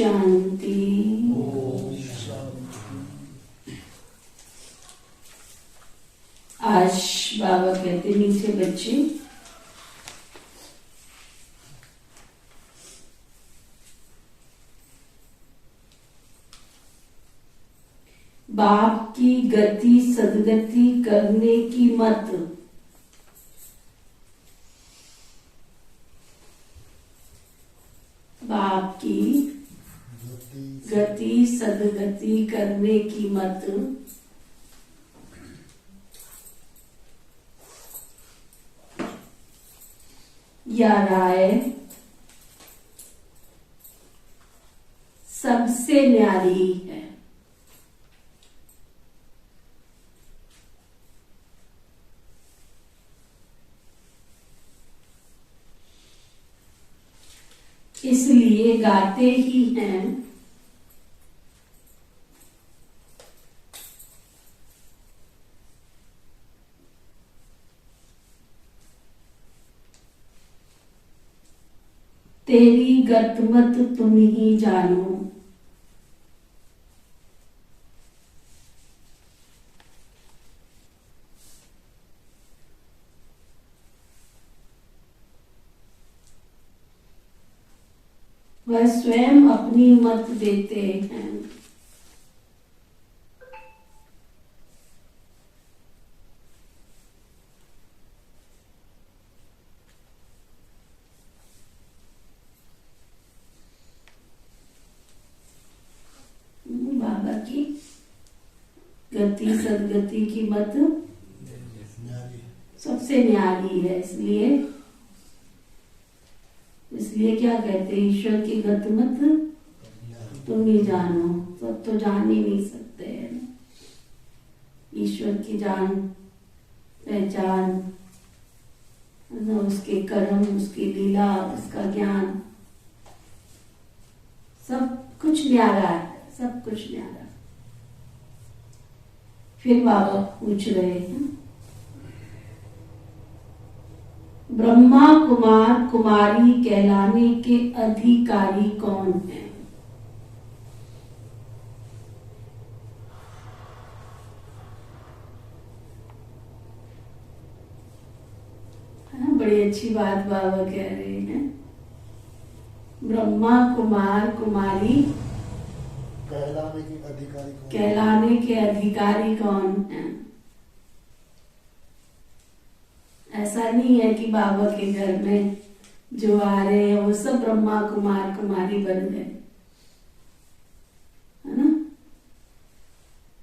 शांति। आज बाबा कहते मीठे बच्चे, बाप की गति सदगति करने की मत। बाप की गति सदगति करने की मत। या राय सबसे न्यारी है। इसलिए गाते ही हैं, तेरी गतमत तुम ही जानो। वह स्वयं अपनी मत देते हैं। बाबा की गति सदगति की मत सबसे न्यारी है। इसलिए क्या कहते हैं, ईश्वर की गतमत तुम ही जानो। सब तो जान ही नहीं सकते हैं ईश्वर की जान पहचान, उसके कर्म, उसकी लीला, उसका ज्ञान, सब कुछ न्यारा है, सब कुछ न्यारा। फिर बाबा पूछ रहे हैं, ब्रह्मा कुमार कुमारी कहलाने के अधिकारी कौन है? बड़ी अच्छी बात बाबा कह रहे हैं। ब्रह्मा कुमार कुमारी कहलाने के अधिकारी कौन है? ऐसा नहीं है कि बाबा के घर में जो आ रहे हैं वो सब ब्रह्मा कुमार कुमारी बन गए, है ना।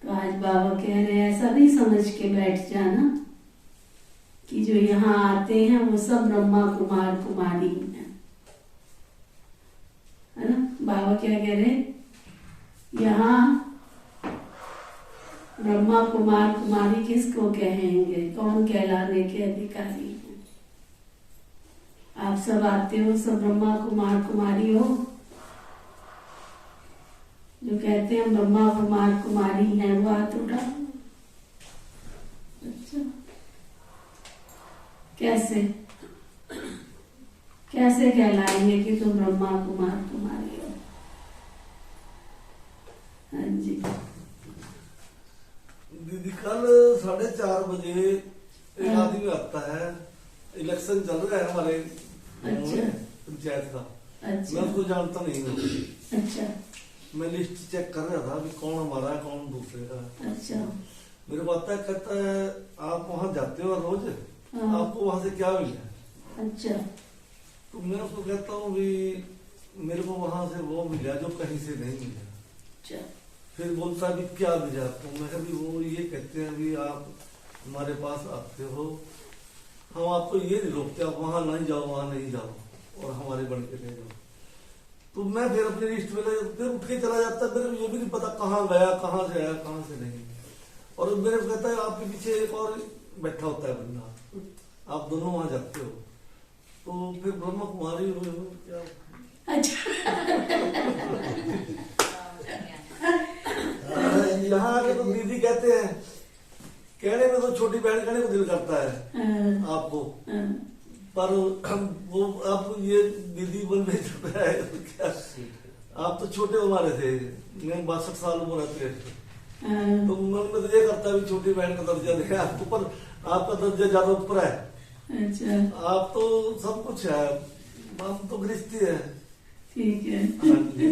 तो आज बाबा कह रहे हैं ऐसा नहीं समझ के बैठ जाना कि जो यहाँ आते हैं वो सब ब्रह्मा कुमार कुमारी हैं, है ना। बाबा क्या कह रहे हैं, यहाँ ब्रह्मा कुमार कुमारी किसको कहेंगे, कौन कहलाने के अधिकारी हैं? आप सब आते हो, सब ब्रह्मा कुमार कुमारी हो। जो कहते हैं ब्रह्मा कुमार कुमारी हैं वो हाथ उठा। अच्छा, कैसे कहलाएंगे कि तुम ब्रह्मा कुमार कुमारी हो? हाँ जी दीदी, कल 4:30 बजे एक आदमी आता है, इलेक्शन चल रहा है हमारे पंचायत का। अच्छा। मैं उसको जानता नहीं हूँ। अच्छा। मैं लिस्ट चेक कर रहा था कि कौन हमारा है कौन दूसरे का। अच्छा। मेरे को आता है, कहता है आप वहाँ जाते हो रोज, आपको वहाँ से क्या मिला? अच्छा। तो मैं उसको कहता हूँ भी मेरे को वहाँ से वो मिला जो कहीं से नहीं मिला। अच्छा। फिर बोलता भी क्या भेजा आपको? मैं कहा भी वो ये कहते हैं भी आप हमारे पास आते हो, हम आपको ये नहीं रोकते, आप वहां नहीं जाओ, वहां नहीं जाओ, और हमारे बन के ले जाओ। तो मैं फिर अपनी लिस्ट में फिर उठ के चला जाता, मेरे को ये भी नहीं पता कहाँ गया, कहाँ से आया, कहाँ से नहीं। और मेरे को कहता है आपके पीछे एक और बैठा होता है बंदा, आप दोनों वहां जाते हो। तो फिर ब्रह्मा कुमारी क्या? अच्छा। यहाँ के तो दीदी कहते हैं, कहने में तो छोटी बहन कहने को दिल करता है आपको, पर वो आप ये दीदी बन में चुका है तो क्या आप तो छोटे हमारे थे, मैं 62 साल उम्र है, हाँ, तो मन में तो ये करता है छोटी बहन का दर्जा दे आपको, पर आपका दर्जा ज्यादा ऊपर है। अच्छा आप तो सब कुछ है, आप तो गृहस्थी है। ठीक है। हाँ जी।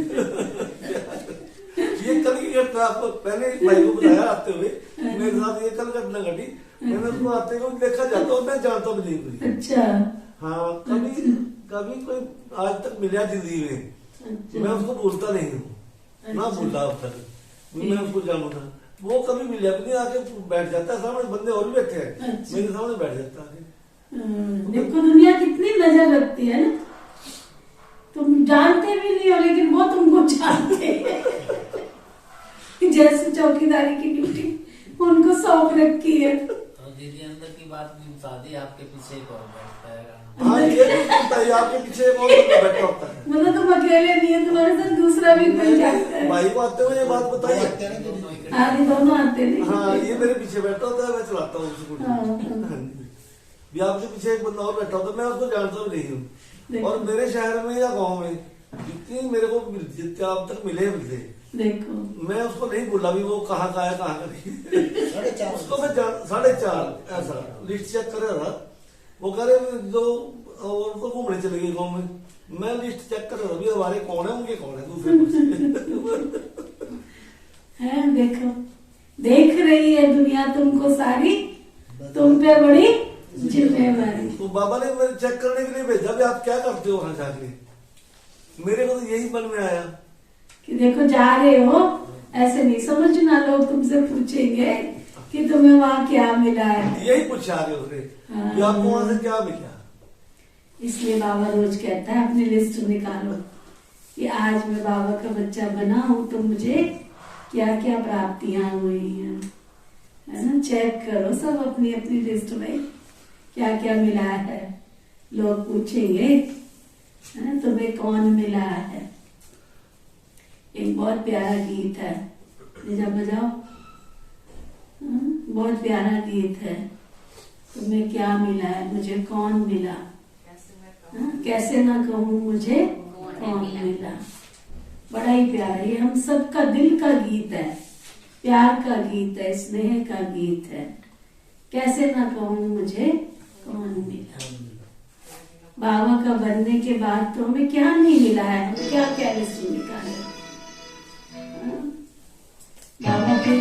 ये कल की घटना आपको पहले ही भाई को बताया आते हुए, मेरे साथ ये कल घटना घटी। मैंने उसको आते हुए देखा जाता और मैं जानता भी नहीं कोई। अच्छा हाँ, कभी कभी कोई आज तक मिला जिंदगी में, अच्छा मैं उसको भूलता नहीं हूँ, ना भूला अब तक, मैं उसको जानूंगा। वो कभी मिला भी नहीं, आके बैठ जाता है सामने, बंदे और भी बैठे हैं, अच्छा। मेरे सामने बैठ जाता है। देखो दुनिया कितनी नजर रखती है ना, तुम जानते भी नहीं हो लेकिन वो तुमको जानते हैं। जैसे चौकीदारी की ड्यूटी उनको सौंप रखी है। तो दीदी अंदर की बात भी बता दी, आपके पीछे कौन बैठता है? हाँ, ये भी होता है, आपके पीछे कौन बंदा बैठा होता है। मतलब तुम अकेले नहीं है, तुम्हारे साथ दूसरा भी कोई जाता है। भाई को आते हुए ये बात बताइए। आगे दोनों आते नहीं। हाँ, ये मेरे पीछे बैठा होता है, मैं चलाता हूँ उसको। हाँ, हाँ जी। भी आपके पीछे एक बंदा और बैठा होता है, मैं उसको जानता भी नहीं हूँ। देखो। और मेरे शहर में या गांव में जितनी मेरे को जितने अब तक मिले देखो मैं उसको नहीं बोला भी वो कहाँ का है, कहाँ का नहीं है। उसको मैं 4.5 ऐसा लिस्ट चेक कर रहा था, वो कह रहे जो और तो घूमने चले गए गाँव में, मैं लिस्ट चेक कर रहा था भी हमारे कौन है, उनके कौन है, दूसरे है। देखो देख रही है दुनिया तुमको सारी, तुम पे बड़ी जिम्मेवारी। तो बाबा ने मेरे चेक करने के लिए भेजा भी आप क्या करते हो वहां जाके। मेरे को तो यही मन में आया कि देखो जा रहे हो, ऐसे नहीं समझना, लोग तुमसे पूछेंगे कि तुम्हें वहाँ क्या मिला है। यही पूछा आगे उसने कि आपको वहां से क्या मिला। इसलिए बाबा रोज कहता है अपनी लिस्ट निकालो कि आज मैं बाबा का बच्चा बना हूँ तो मुझे क्या क्या प्राप्तियां हुई हैं, है ना। चेक करो सब अपनी अपनी लिस्ट में क्या क्या मिला है। लोग पूछेंगे है ना, तुम्हें कौन मिला है। एक बहुत प्यारा गीत है, जब बजाओ, बहुत प्यारा गीत है। तुम्हें क्या मिला है, मुझे कौन मिला, कैसे ना कहूँ मुझे कौन मिला। बड़ा ही प्यारा, ये हम सबका दिल का गीत है, प्यार का गीत है, स्नेह का गीत है। कैसे ना कहूँ मुझे कौन मिला। बाबा का बनने के बाद तो हमें क्या नहीं मिला है, हम क्या क्या लिस्ट निकाले। बाबा के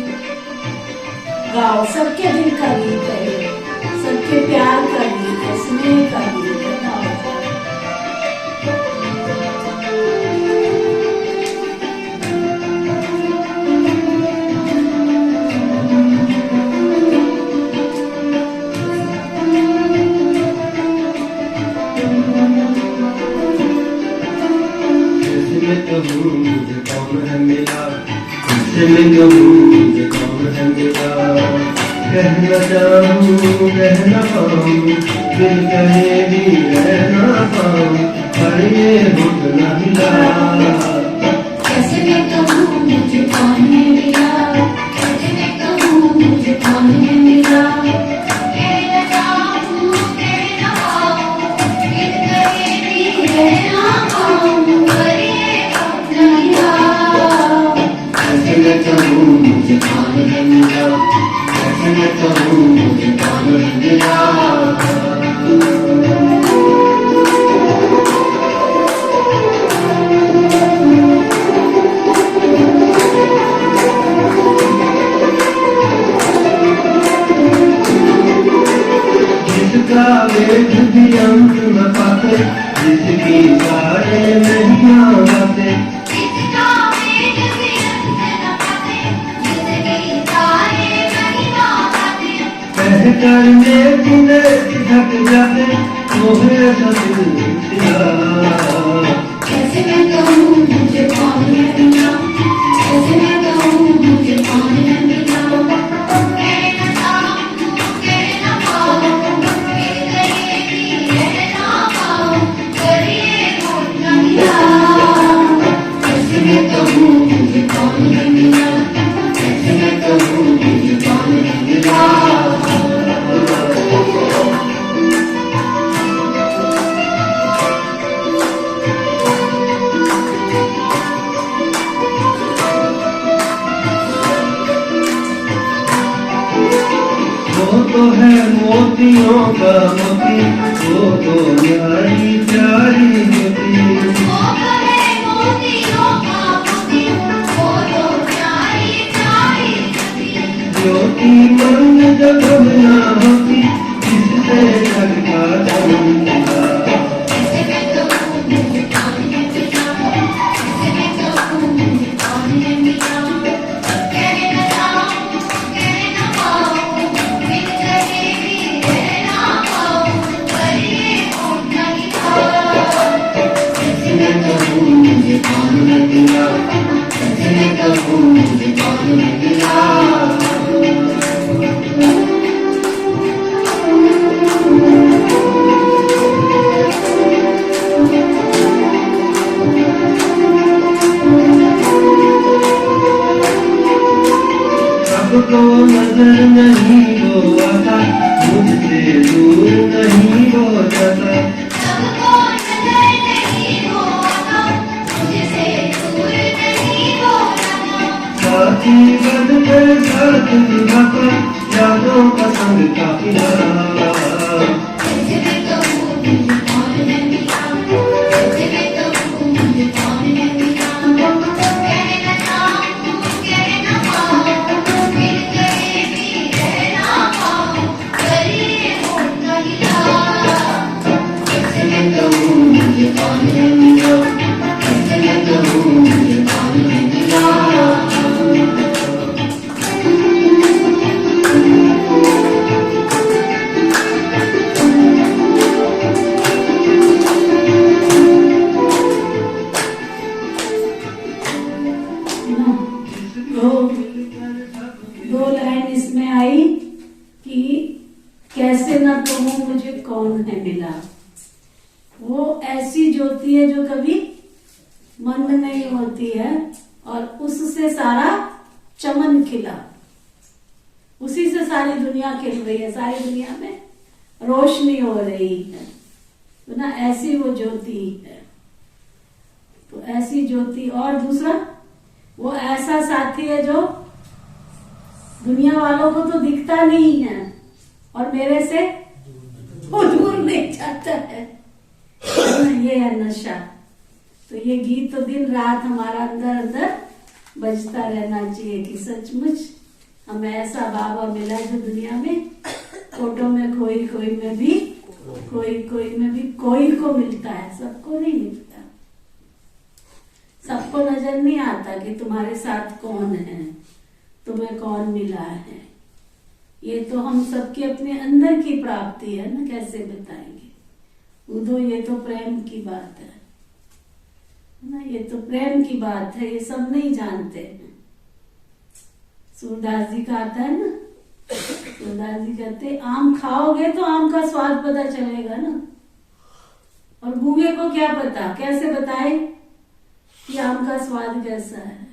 गाओ, सबके दिल का गीत है ये, सबके प्यार का गीत है, स्नेह का गीत है। मुझे कौन है मिला, मैं कहूँ मुझे कौन है मिला। कहना चाहूँ कहना पाऊँ, दिल कहे भी रहना पाऊँ, पर ये होठ न हिला। कैसे मैं कहूँ मुझे कौन है मिला, कैसे मैं कहूँ मुझे कौन है मिला। कहना चाहूँ कहना पाऊँ, दिल कहे भी रहना पाऊँ, पर ये होठ न हिला। कैसे मैं कहूँ मुझे कौन है मिला, कैसे मैं कहूँ मुझे कौन है मिला। जिसका वेद भी अंत न पाते, जिसकी सारे नहीं आते, जिसका वेद भी अंत न पाते, जिसकी सारे नहीं आते। कह करने तुझे ढक जाते, मोहे सब सिला। कैसे मैं कहूँ मुझे कौन है मिला, कैसे मैं कहूँ मुझे कौन है मिला। कहना चाहूँ कहना पाऊँ, दिल कहे भी रहना पाऊँ, पर ये होठ न हिला। कैसे मैं कहूँ मुझे कौन है मिला, कैसे मैं कहूँ मुझे कौन है मिला। तो है मोतियों का मोती, वो तो प्यारी प्यारी ज्योति। वो तो है मोतियों का मोती, वो तो प्यारी प्यारी ज्योति। ज्योति मंद जगह न होती, जिससे जग का चमका। इसमें तो मुझे कौन है मिला, इसमें तो मुझे कौन है मिला। कह न जाऊं, कह न पाऊं, बिन कहे भी रह ना पाऊं, पर ये होठ नहीं था। इसमें तो मुझे कौन है मिला, इसमें तो मुझे कौन है मिला। सबको नजर नहीं वो आता, मुझसे दूर नहीं वो जाता। सबको नजर नहीं वो आता, मुझसे दूर नहीं वो जाता। साथी बन के साथ निभाता, यादों का संग काफिला। इसमें तो मुझे कौन है मिला, इसमें तो मुझे कौन है मिला। कह न जाऊं, कह न पाऊं, बिन कहे भी रह ना पाऊं, पर ये होठ नहीं था। इसमें तो मुझे कौन है मिला, इसमें तो मुझे कौन है मिला। ना दो लाइन इसमें आई कि कैसे ना कहूँ मुझे कौन है मिला। वो ऐसी ज्योति है जो कभी मंद नहीं होती है और उससे सारा चमन खिला, उसी से सारी दुनिया खिल रही है, सारी दुनिया में रोशनी हो रही है। तो ना ऐसी वो ज्योति है। तो ऐसी ज्योति, और दूसरा वो ऐसा साथी है जो दुनिया वालों को तो दिखता नहीं है और मेरे से वो दूर नहीं जाता है। ये है नशा। तो ये गीत तो दिन रात हमारा अंदर अंदर बजता रहना चाहिए कि सचमुच हमें ऐसा बाबा मिला जो दुनिया में फोटो में कोई कोई में भी कोई को मिलता है, सबको नहीं मिलता। सबको नजर नहीं आता कि तुम्हारे साथ कौन है, तुम्हें कौन मिला है। ये तो हम सबके अपने अंदर की प्राप्ति है ना, कैसे बताएंगे उदो। ये तो प्रेम की बात है ना, ये तो प्रेम की बात है, ये सब नहीं जानते हैं। सूरदास जी का आता है ना, सूरदास जी कहते आम खाओगे तो आम का स्वाद पता चलेगा ना, और गूंगे को क्या पता, कैसे बताए कि आम का स्वाद कैसा है,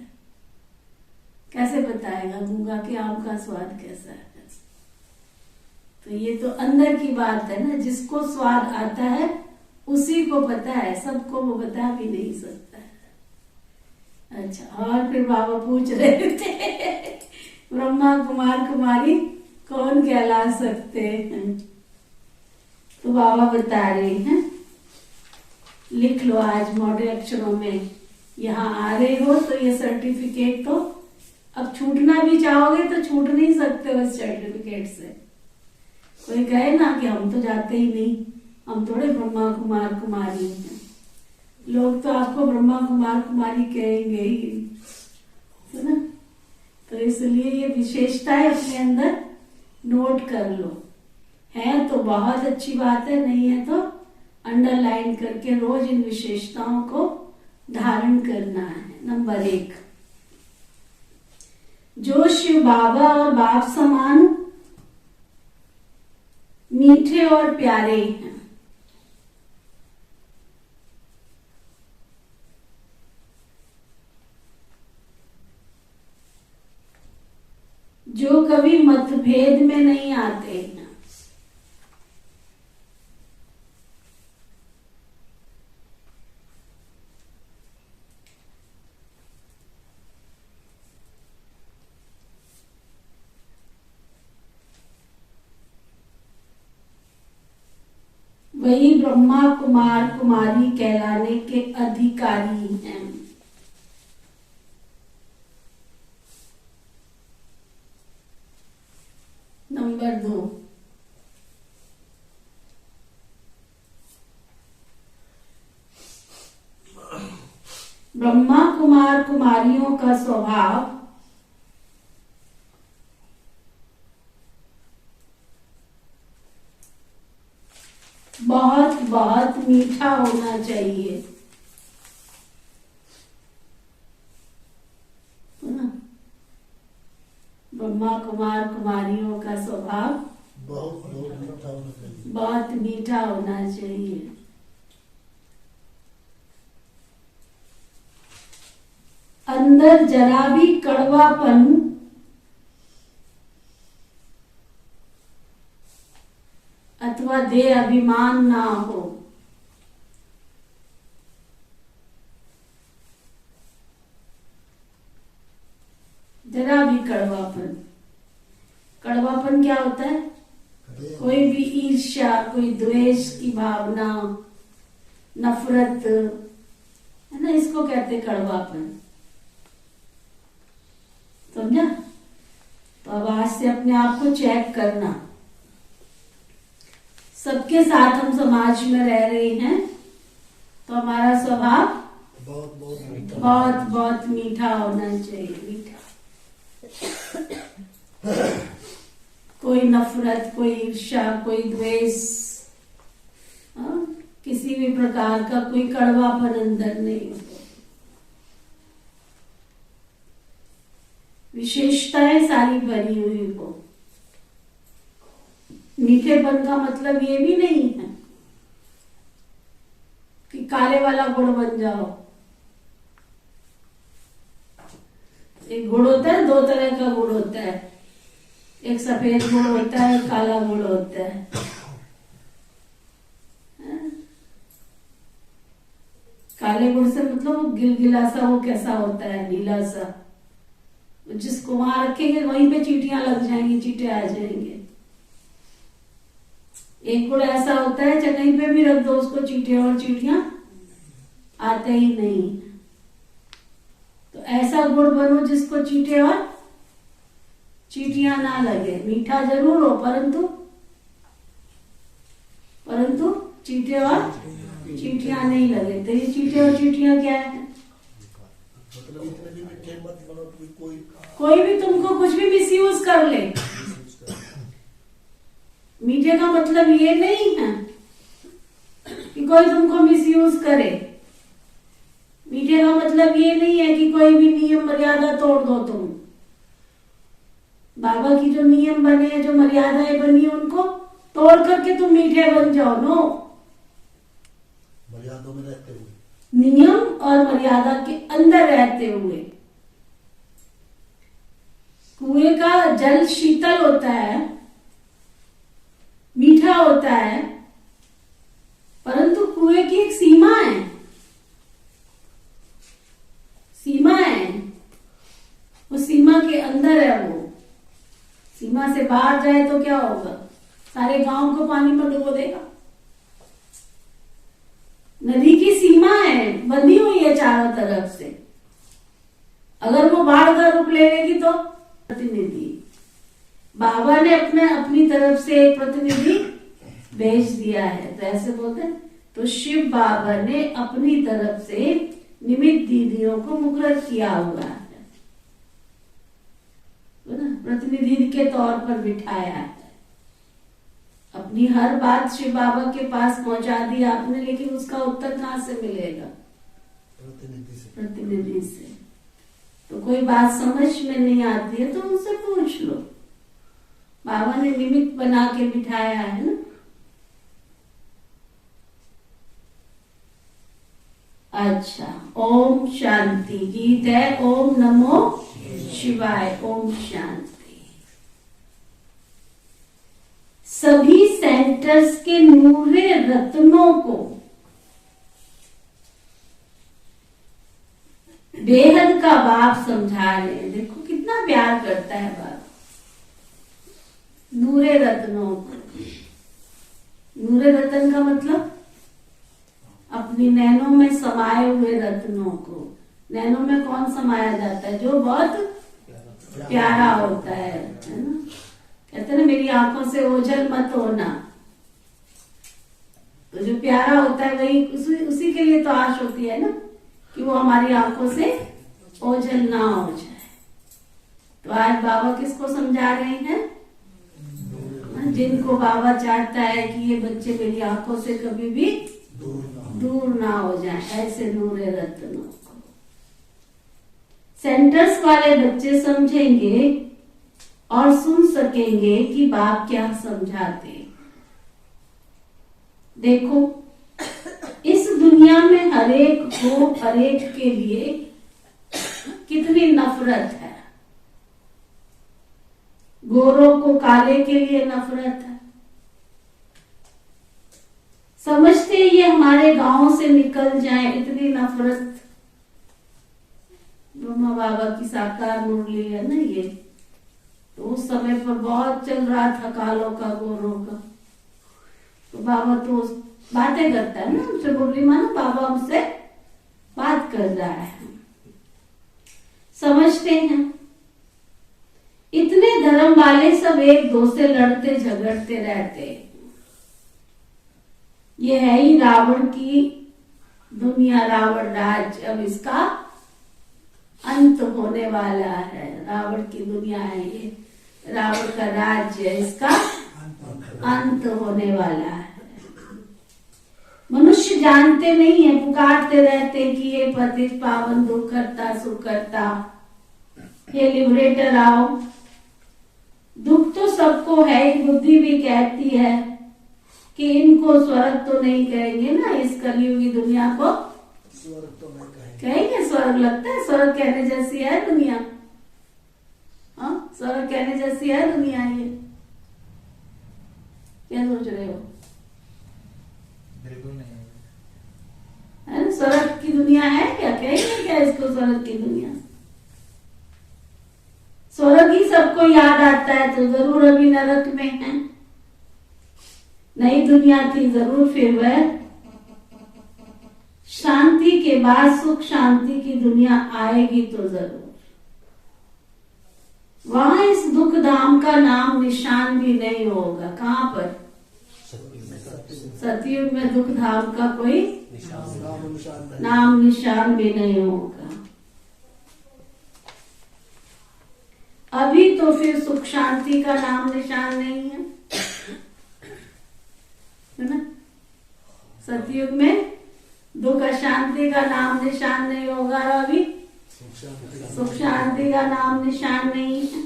कैसे बताएगा गूंगा कि आम का स्वाद कैसा है। तो ये तो अंदर की बात है ना, जिसको स्वाद आता है उसी को पता है, सबको वो बता भी नहीं सकता है। अच्छा, और फिर बाबा पूछ रहे थे ब्रह्मा कुमार कुमारी कौन कहला सकते हैं। तो बाबा बता रहे हैं, लिख लो आज मोटे अक्षरों में, यहाँ आ रहे हो तो ये सर्टिफिकेट तो अब छूटना भी चाहोगे तो छूट नहीं सकते उस सर्टिफिकेट से। कोई कहे ना कि हम तो जाते ही नहीं, हम थोड़े ब्रह्मा कुमार कुमारी हैं, लोग तो आपको ब्रह्मा कुमार कुमारी कहेंगे ही, है ना। तो इसलिए ये विशेषताएं अपने अंदर नोट कर लो, है तो बहुत अच्छी बात है, नहीं है तो अंडरलाइन करके रोज इन विशेषताओं को धारण करना है। नंबर 1, जो शिव बाबा और बाप समान मीठे और प्यारे हैं, जो कभी मतभेद में नहीं आते हैं, वही ब्रह्मा कुमार कुमारी कहलाने के अधिकारी हैं। नंबर 2, ब्रह्मा कुमार कुमारियों का स्वभाव बहुत बहुत मीठा होना चाहिए, है ना? ब्रह्मा कुमार कुमारियों का स्वभाव बहुत मीठा होना चाहिए। अंदर जरा भी कड़वापन अथवा देह अभिमान ना हो। जरा भी कड़वापन, कड़वापन क्या होता है? कोई भी ईर्ष्या, कोई द्वेष की भावना, नफरत, है ना, इसको कहते कड़वापन। समझा? तो अब आज से अपने आप को चेक करना। सबके साथ हम समाज में रह रहे हैं तो हमारा स्वभाव बहुत बहुत मीठा होना चाहिए। मीठा, कोई नफरत, कोई ईर्ष्या, कोई द्वेष, किसी भी प्रकार का कोई कड़वापन अंदर नहीं हो। विशेषताएं सारी भरी हुई हो। मीठेपन का मतलब ये भी नहीं है कि काले वाला गुड़ बन जाओ। एक गुड़ होता है, 2 तरह का गुड़ होता है, एक सफेद गुड़ होता है, काला गुड़ होता है। काले गुड़ से मतलब वो गिलगिला सा, वो कैसा होता है, नीला सा, जिसको वहां रखेंगे वहीं पे चींटियां लग जाएंगी, चींटे आ जाएंगे। एक गुड़ ऐसा होता है कहीं पे भी रख दो उसको, चींटे और चींटियां आते ही नहीं। तो ऐसा गुड़ बनो जिसको चींटे और चींटियां ना लगे। मीठा जरूर हो परंतु चींटे और चींटियां नहीं लगे। तो ये चींटे और चींटियां क्या है? कोई भी तुमको कुछ भी मिसयूज कर ले। मीठे का मतलब ये नहीं है कि कोई तुमको मिसयूज करे। मीठे का मतलब ये नहीं है कि कोई भी नियम मर्यादा तोड़ दो तुम। बाबा की जो नियम बने हैं, जो मर्यादाएं बनी, उनको तोड़ करके तुम मीठे बन जाओ। नो, मर्यादा में रहते हुए, नियम और मर्यादा के अंदर रहते हुए। कुएं का जल शीतल होता है, मीठा होता है, परंतु कुएं की एक सीमा है। सीमा है, वो सीमा के अंदर है। वो सीमा से बाहर जाए तो क्या होगा? सारे गांव को पानी में डुबो देगा। नदी की सीमा है, बंधी हुई है चारों तरफ से। अगर वो बाढ़ का रूप ले लेगी तो प्रतिनिधि, बाबा ने अपनी तरफ से एक प्रतिनिधि भेज दिया है। तो ऐसे बोलते हैं। तो शिव बाबा ने अपनी तरफ से निमित्त दीदियों को मुकर्रर किया हुआ है, प्रतिनिधि के तौर पर बिठाया है। अपनी हर बात शिव बाबा के पास पहुंचा दी आपने, लेकिन उसका उत्तर कहां से मिलेगा? प्रतिनिधि से। तो कोई बात समझ में नहीं आती है तो उनसे पूछ लो। बाबा ने निमित्त बना के बिठाया है ना। अच्छा, ओम शांति। गीत है ओम नमो शिवाय। ओम शांति। सभी सेंटर्स के नूरे रत्नों को बेहद का बाप समझा रहे हैं। देखो कितना प्यार करता है बाप। नूरे रत्नों को, नूरे रतन का मतलब अपनी नैनों में समाये हुए रत्नों को। नैनों में कौन समाया जाता है? जो बहुत प्यारा होता है ना। कहते हैं ना, मेरी आंखों से ओझल मत होना। तो जो प्यारा होता है वही उसी के लिए तो आश होती है ना, कि वो हमारी आंखों से ओझल ना हो जाए। तो आज बाबा किसको समझा रहे हैं? जिनको बाबा चाहता है कि ये बच्चे मेरी आंखों से कभी भी दूर ना हो जाए, ऐसे नूरे रत्नों को। सेंटर्स वाले बच्चे समझेंगे और सुन सकेंगे कि बाप क्या समझाते। देखो, इस दुनिया में हरेक को, हरेक के लिए कितनी नफरत है। गोरों को काले के लिए नफरत है। समझते ये हमारे गांव से निकल जाए, इतनी नफरत। ब्रह्मा बाबा की साकार मुरली है ना ये, तो उस समय पर बहुत चल रहा था कालों का, गोरों का। तो बाबा तो बातें करता है ना हमसे, मुरली मानो बाबा हमसे बात कर रहा है। समझते हैं इतने धर्म वाले सब एक दो से लड़ते झगड़ते रहते। ये है ही रावण की दुनिया, रावण राज्य। अब इसका अंत होने वाला है। रावण की दुनिया है ये, रावण का राज्य है, इसका अंत होने वाला है। मनुष्य जानते नहीं है, पुकारते रहते कि ये पतित पावन दुख करता सुख करता, ये लिबरेटर आओ। दुख तो सबको है, बुद्धि भी कहती है कि इनको स्वर्ग तो नहीं कहेंगे ना, इस कलयुगी दुनिया को स्वर्ग तो नहीं कहेंगे। स्वर्ग लगता है? स्वर्ग कहने जैसी है दुनिया? हाँ, स्वर्ग कहने जैसी है दुनिया? ये क्या सोच रहे हो? बिल्कुल नहीं है ना, स्वर्ग की दुनिया है क्या? कहेंगे क्या इसको स्वर्ग की दुनिया? स्वर्ग ही सबको याद आता है तो जरूर अभी नरक में है। नई दुनिया थी जरूर, फिर वह शांति के बाद सुख शांति की दुनिया आएगी तो जरूर। वहां इस दुख धाम का नाम निशान भी नहीं होगा। कहाँ पर? सतयुग में दुख धाम का कोई नाम निशान भी नहीं होगा। अभी तो फिर सुख शांति का नाम निशान नहीं है ना। सतयुग में दुख अशांति का नाम निशान नहीं होगा, अभी सुख शांति का नाम निशान नहीं है।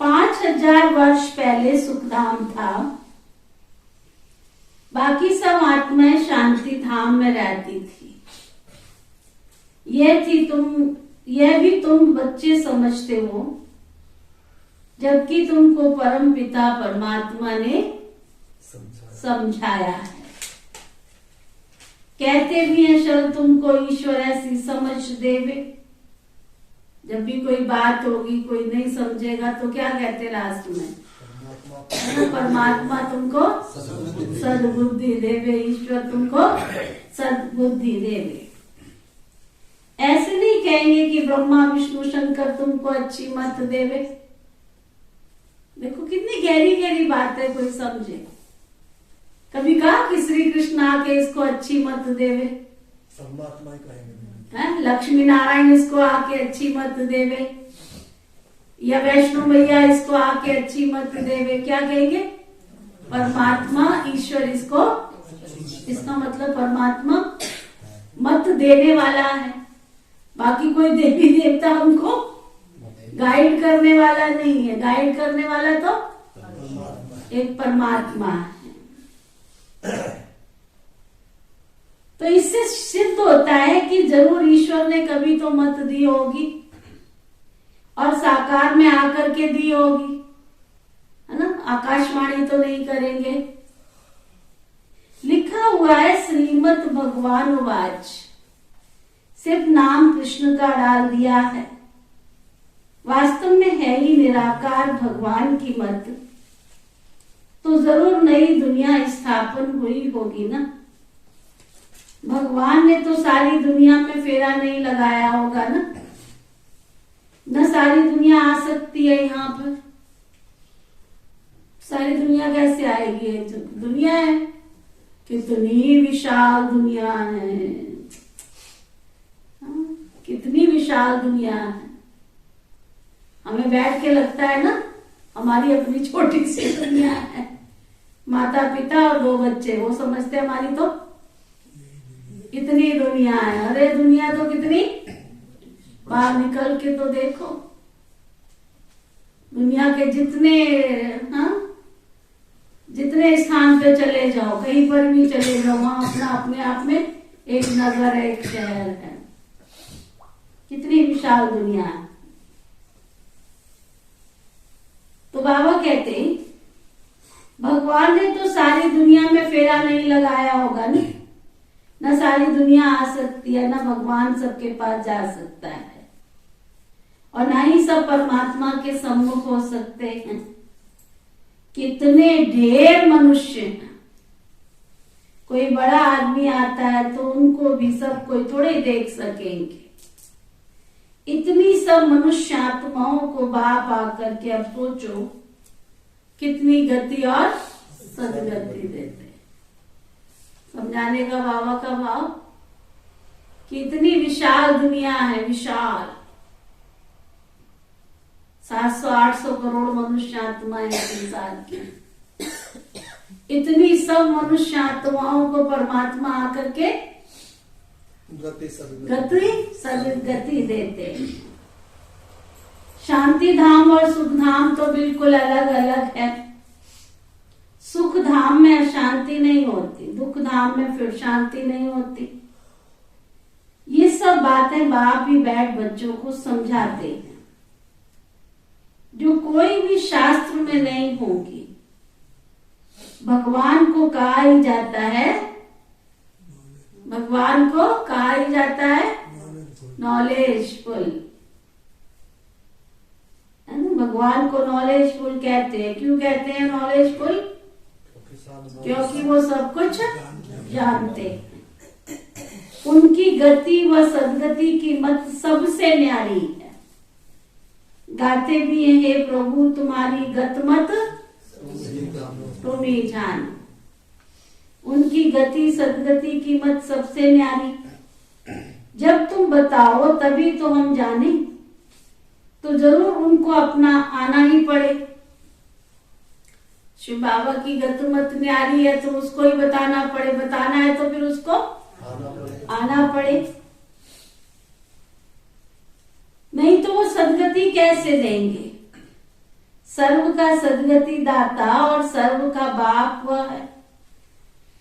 5000 वर्ष पहले सुखधाम था, बाकी सब आत्माएं शांति धाम में रहती थी। यह भी तुम बच्चे समझते हो, जबकि तुमको परम पिता परमात्मा ने समझाया है। कहते भी हैं शल तुमको ईश्वर ऐसी समझ देवे। जब भी कोई बात होगी, कोई नहीं समझेगा तो क्या कहते लास्ट में? परमात्मा तुमको सद्बुद्धि देवे, ईश्वर तुमको सद्बुद्धि देवे। ऐसे नहीं कहेंगे कि ब्रह्मा विष्णु शंकर तुमको अच्छी मत देवे। देखो कितनी गहरी गहरी बात है, कोई समझे। कभी कहा कि श्री कृष्ण आके इसको अच्छी मत देवे, परमात्मा ही कहेंगे। है लक्ष्मी नारायण इसको आके अच्छी मत देवे, या वैष्णो मैया इसको आके अच्छी मत देवे। क्या कहेंगे? परमात्मा ईश्वर इसको, इसका मतलब परमात्मा मत देने वाला है। बाकी कोई देवी देवता हमको गाइड करने वाला नहीं है। गाइड करने वाला तो एक परमात्मा है। तो इससे सिद्ध होता है कि जरूर ईश्वर ने कभी तो मत दी होगी और साकार में आकर के दी होगी, है ना। आकाशवाणी तो नहीं करेंगे। लिखा हुआ है श्रीमद् भगवान वाच, सिर्फ नाम कृष्ण का डाल दिया है। वास्तव में है ही निराकार भगवान की मत। तो जरूर नई दुनिया स्थापन हुई होगी ना। भगवान ने तो सारी दुनिया में फेरा नहीं लगाया होगा ना। न सारी दुनिया आ सकती है यहाँ पर। सारी दुनिया कैसे आएगी? ये जो दुनिया है कितनी विशाल दुनिया है। हाँ, कितनी विशाल दुनिया है। हमें बैठ के लगता है ना हमारी अपनी छोटी सी दुनिया है। माता पिता और 2 बच्चे, वो समझते हमारी तो इतनी दुनिया है। अरे दुनिया तो कितनी, बाहर निकल के तो देखो। दुनिया के जितने जितने स्थान पे चले जाओ, कहीं पर भी चले जाओ, वहां अपना अपने आप में एक नगर है, एक शहर है। कितनी विशाल दुनिया है। तो बाबा कहते हैं भगवान ने तो सारी दुनिया में फेरा नहीं लगाया होगा ना। न सारी दुनिया आ सकती है, न भगवान सबके पास जा सकता है, और न ही सब परमात्मा के सम्मुख हो सकते हैं। कितने ढेर मनुष्य हैं। कोई बड़ा आदमी आता है तो उनको भी सब कोई थोड़े देख सकेंगे। इतनी सब मनुष्य आत्माओं को बाप आकर के, अब सोचो कितनी गति और सदगति देते। समझाने का बाबा का भाव कि इतनी विशाल दुनिया है, विशाल 700-800 करोड़ मनुष्य आत्माएं संसार की। इतनी सब मनुष्य आत्माओं को परमात्मा आकर के गति सदगति देते हैं। शांति धाम और सुख धाम तो बिल्कुल अलग अलग है। सुख धाम में अशांति नहीं होती, दुख धाम में फिर शांति नहीं होती। ये सब बातें बाप ही बैठ बच्चों को समझाते हैं, जो कोई भी शास्त्र में नहीं होगी। भगवान को कहा ही जाता है, भगवान को कहा ही जाता है नॉलेजफुल। भगवान को नॉलेजफुल कहते हैं। क्यों कहते हैं नॉलेजफुल? क्योंकि वो सब कुछ जानते हैं। उनकी गति व सदगति की मत सबसे न्यारी है। गाते भी हैं, हे प्रभु तुम्हारी गतमत तुम ही जानो। उनकी गति सदगति की मत सबसे न्यारी। जब तुम बताओ तभी तो हम जाने, तो जरूर उनको अपना आना ही पड़े। शिव बाबा की गतमत न्यारी है तो उसको ही बताना पड़े। बताना है तो फिर उसको आना पड़े। नहीं तो वो सदगति कैसे देंगे? सर्व का सदगति दाता और सर्व का बाप वह है।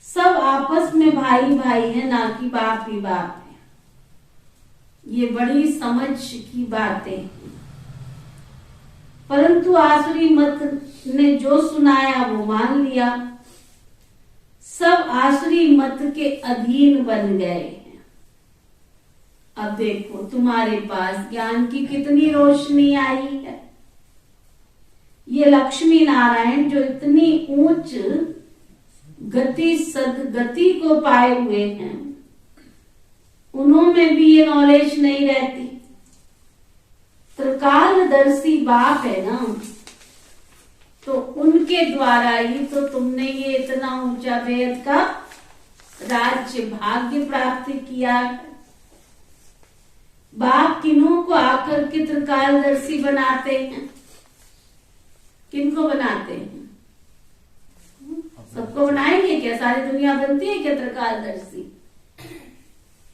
सब आपस में भाई भाई है, ना कि बाप ही बाप है। ये बड़ी समझ की बातें। परंतु आसुरी मत ने जो सुनाया वो मान लिया। सब आसुरी मत के अधीन बन गए हैं। अब देखो तुम्हारे पास ज्ञान की कितनी रोशनी आई है। ये लक्ष्मी नारायण जो इतनी ऊंच गति सदगति को पाए हुए हैं, उन्होंने भी ये नॉलेज नहीं रहती। त्रिकालदर्शी बाप है ना, तो उनके द्वारा ही तो तुमने ये इतना ऊंचा वेद का राज्य भाग्य प्राप्त किया है। बाप किन्हों को आकर के त्रिकालदर्शी बनाते हैं? किनको बनाते हैं? सबको बनाएंगे क्या? सारी दुनिया बनती है क्या त्रिकालदर्शी?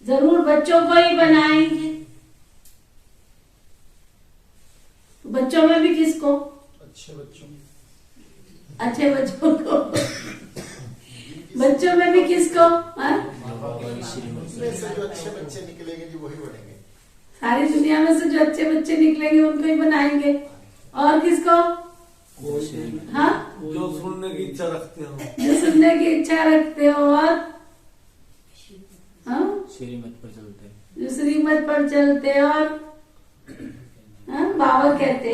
जरूर बच्चों को ही बनाएंगे। बच्चों में भी किसको? अच्छे बच्चों को। बच्चों में भी किसको? जो अच्छे बच्चे निकलेंगे जी वही बनेंगे। सारी दुनिया में से जो अच्छे बच्चे निकलेंगे उनको ही बनाएंगे। और किसको? हाँ, जो सुनने की इच्छा रखते हो, जो सुनने की इच्छा रखते हो, और श्रीमत पर चलते, जो श्रीमत पर चलते। और बाबा कहते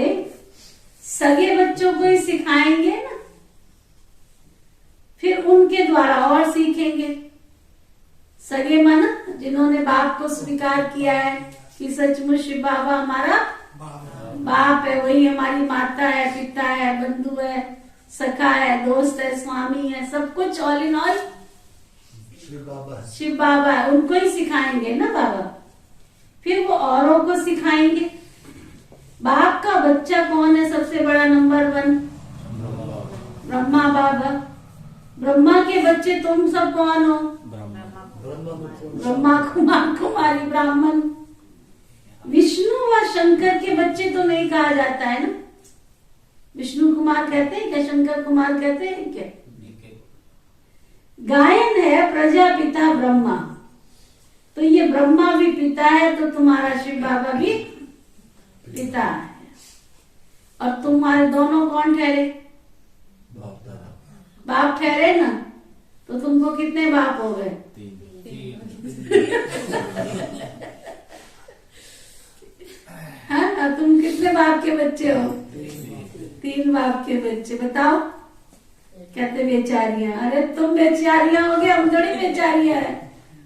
सगे बच्चों को ही सिखाएंगे ना। उनके द्वारा और सीखेंगे। सगे मन जिन्होंने बाप को स्वीकार किया है कि सचमुच शिव बाबा हमारा बाप है, वही हमारी माता है, पिता है, बंधु है, सखा है, दोस्त है, स्वामी है, सब कुछ ऑल इन ऑल शिव बाबा है। उनको ही सिखाएंगे ना बाबा, फिर वो औरों को सिखाएंगे। बाप का बच्चा कौन है? सबसे बड़ा नंबर 1 ब्रह्मा बाबा। ब्रह्मा के बच्चे तुम सब कौन हो? ब्रह्मा कुमार कुमारी ब्राह्मण। विष्णु व शंकर के बच्चे तो नहीं कहा जाता है ना, विष्णु कुमार कहते हैं क्या, शंकर कुमार कहते हैं क्या? गायन है प्रजापिता ब्रह्मा, तो ये ब्रह्मा भी पिता है, तो तुम्हारा शिव बाबा भी पिता है। और तुम्हारे दोनों कौन ठहरे? बाप ठहरे ना, तो तुमको कितने बाप हो गए? हाँ, तुम कितने बाप के बच्चे हो? 3 बाप के बच्चे। बताओ, कहते बेचारियां। अरे तुम बेचारियां हो गए, हम थोड़ी बेचारियां है,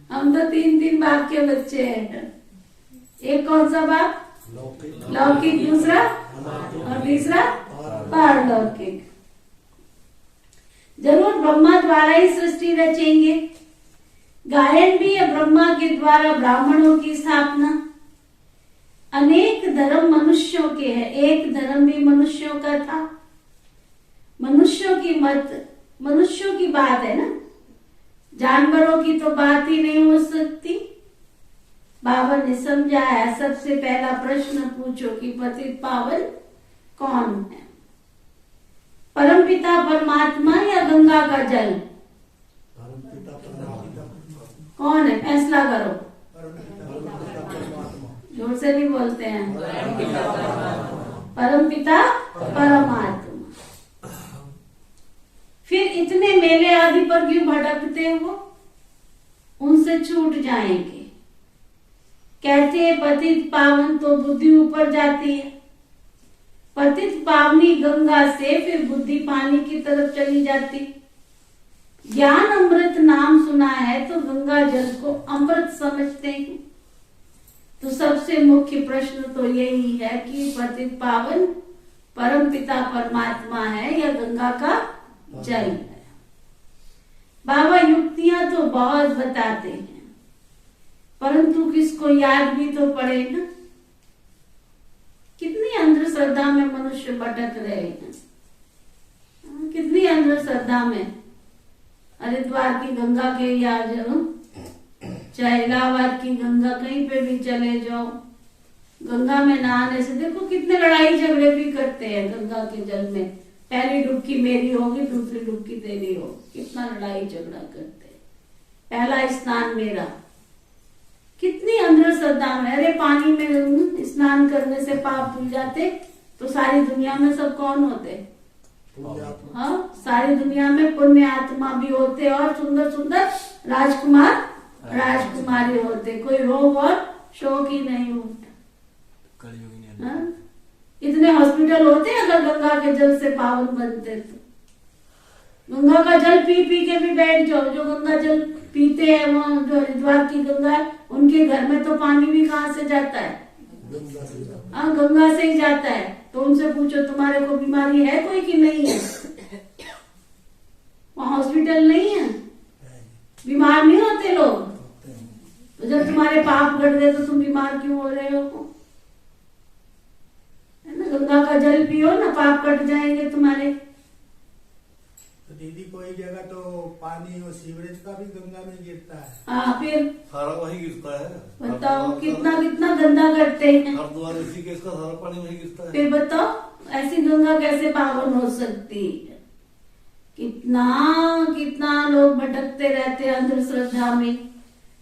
हम तो 3 बाप के बच्चे हैं। एक कौन सा बाप? लौकिक, दूसरा और तीसरा पारलौकिक। जरूर ब्रह्मा द्वारा ही सृष्टि रचेंगे। गायन भी है ब्रह्मा के द्वारा ब्राह्मणों की स्थापना। अनेक धर्म मनुष्यों के हैं, एक धर्म भी मनुष्यों का था। मनुष्यों की बात है ना, जानवरों की तो बात ही नहीं हो सकती। बाबा ने समझाया, सबसे पहला प्रश्न पूछो कि पतित पावन कौन है? परमपिता परमात्मा या गंगा का जल? कौन है? फैसला करो। जोर से नहीं बोलते हैं। परमपिता परमात्मा। फिर इतने मेले आदि पर क्यों भटकते हो? उनसे छूट जाएंगे। कहते हैं पतित पावन तो बुद्धि ऊपर जाती है, पतित पावनी गंगा से फिर बुद्धि पानी की तरफ चली जाती। ज्ञान अमृत नाम सुना है तो गंगा जल को अमृत समझते हैं। तो सबसे मुख्य प्रश्न तो यही है कि पतित पावन परम पिता परमात्मा है या गंगा का जल है। बाबा युक्तियां तो बहुत बताते हैं, परंतु किसको याद भी तो पड़े ना। कितनी अंधश्रद्धा में मनुष्य भटक रहे हैं, कितनी अंधश्रद्धा में। हरिद्वार की गंगा के या चाहे इलाहाबाद की गंगा, कहीं पे भी चले जाओ, गंगा में नहाने से देखो कितने लड़ाई झगड़े भी करते हैं गंगा के जल में। पहली डुबकी मेरी होगी, दूसरी डुबकी तेरी होगी, कितना लड़ाई झगड़ा करते हैं। पहला स्नान मेरा। कितनी अंधश्रद्धा में। अरे पानी में स्नान करने से पाप धुल जाते, तो सारी दुनिया में सब कौन होते? हाँ, सारी दुनिया में पुण्य आत्मा भी होते और सुंदर सुंदर राजकुमार राजकुमारी होते, कोई रोग और शोक ही नहीं होता। हाँ? इतने हॉस्पिटल होते अगर गंगा के जल से पावन बनते तो। गंगा का जल पी पी के भी बैठ जाओ। जो गंगा जल पीते हैं, वो जो हरिद्वार की गंगा है, उनके घर में तो पानी भी कहाँ से जाता है? हाँ, गंगा से ही जाता है। तो उनसे पूछो तुम्हारे को बीमारी है कोई कि नहीं है? वहाँ हॉस्पिटल नहीं है, बीमार नहीं होते लोग। तो जब तुम्हारे पाप घट गए तो तुम बीमार क्यों हो रहे हो? है ना, गंगा का जल पियो ना, पाप कट जाएंगे तुम्हारे। तो दीदी कोई जगह तो पानी और सीवरेज का भी गंगा में गिरता है। हाँ, फिर सारा वही गिरता है। बताओ कितना कितना गंदा करते हैं। हरिद्वार इसी केस का सारा पानी वही गिरता है। फिर बताओ ऐसी गंगा कैसे पावन हो सकती है? कितना कितना लोग भटकते रहते हैं अंधश्रद्धा में।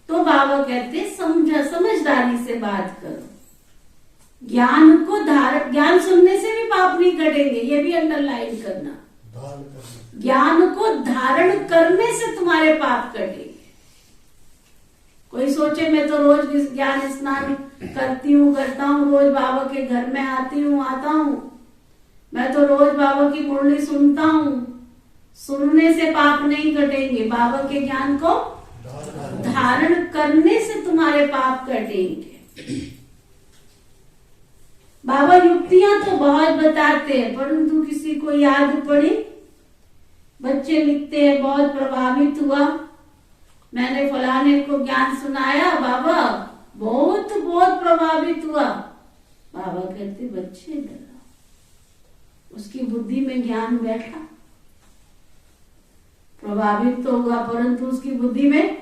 तो बाबा कहते समझदारी से बात करो। ज्ञान सुनने से भी पाप नहीं कटेंगे, ये भी अंडरलाइन करना। ज्ञान को धारण करने से तुम्हारे पाप कटेंगे। कोई सोचे मैं तो रोज ज्ञान स्नान करता हूँ, रोज बाबा के घर में आता हूँ, मैं तो रोज बाबा की मुरली सुनता हूँ, सुनने से पाप नहीं कटेंगे, बाबा के ज्ञान को धारण करने से तुम्हारे पाप कटेंगे। बाबा युक्तियां तो बहुत बताते हैं, परंतु किसी को याद पड़ी? बच्चे लिखते हैं बहुत प्रभावित हुआ, मैंने फलाने को ज्ञान सुनाया, बाबा बहुत बहुत प्रभावित हुआ। बाबा कहते बच्चे डरा, उसकी बुद्धि में ज्ञान बैठा, प्रभावित तो हुआ परंतु उसकी बुद्धि में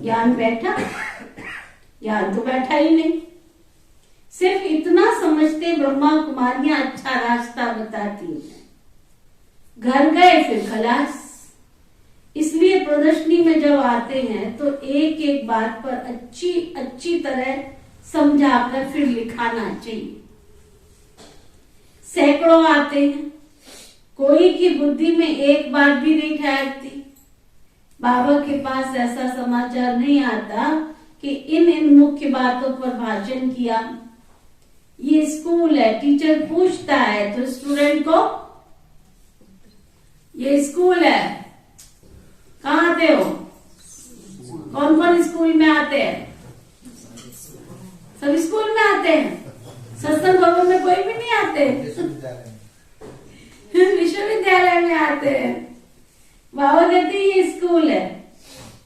ज्ञान बैठा? ज्ञान तो बैठा ही नहीं। सिर्फ इतना समझते ब्रह्मा कुमारियां अच्छा रास्ता बताती हैं, घर गए फिर खलास। इसलिए प्रदर्शनी में जब आते हैं तो एक एक बात पर अच्छी तरह समझाकर फिर लिखाना चाहिए। सैकड़ों आते हैं, कोई की बुद्धि में एक बात भी नहीं ठहरती। बाबा के पास ऐसा समाचार नहीं आता कि इन मुख्य बातों पर भाषण किया। ये स्कूल है, टीचर पूछता है तो स्टूडेंट को, ये स्कूल है, कहाँ आते हो? कौन कौन स्कूल में आते हैं? सब स्कूल में आते हैं, सत्संग भवन में कोई भी नहीं आते, विश्वविद्यालय में आते हैं। बाबा कहते हैं ये स्कूल है,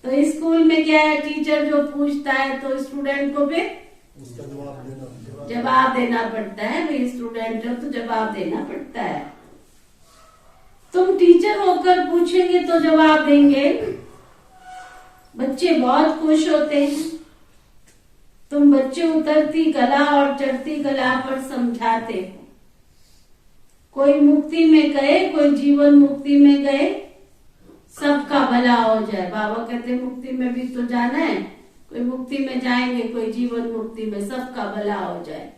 तो स्कूल में क्या है, टीचर जो पूछता है तो स्टूडेंट को फिर जवाब देना पड़ता है। भाई स्टूडेंट हो तो जवाब देना पड़ता है। तुम टीचर होकर पूछेंगे तो जवाब देंगे, बच्चे बहुत खुश होते हैं। तुम बच्चे उतरती कला और चढ़ती कला पर समझाते हो। कोई मुक्ति में गए, कोई जीवन मुक्ति में गए, सबका भला हो जाए। बाबा कहते मुक्ति में भी तो जाना है, कोई मुक्ति में जाएंगे, कोई जीवन मुक्ति में, सबका भला हो जाए,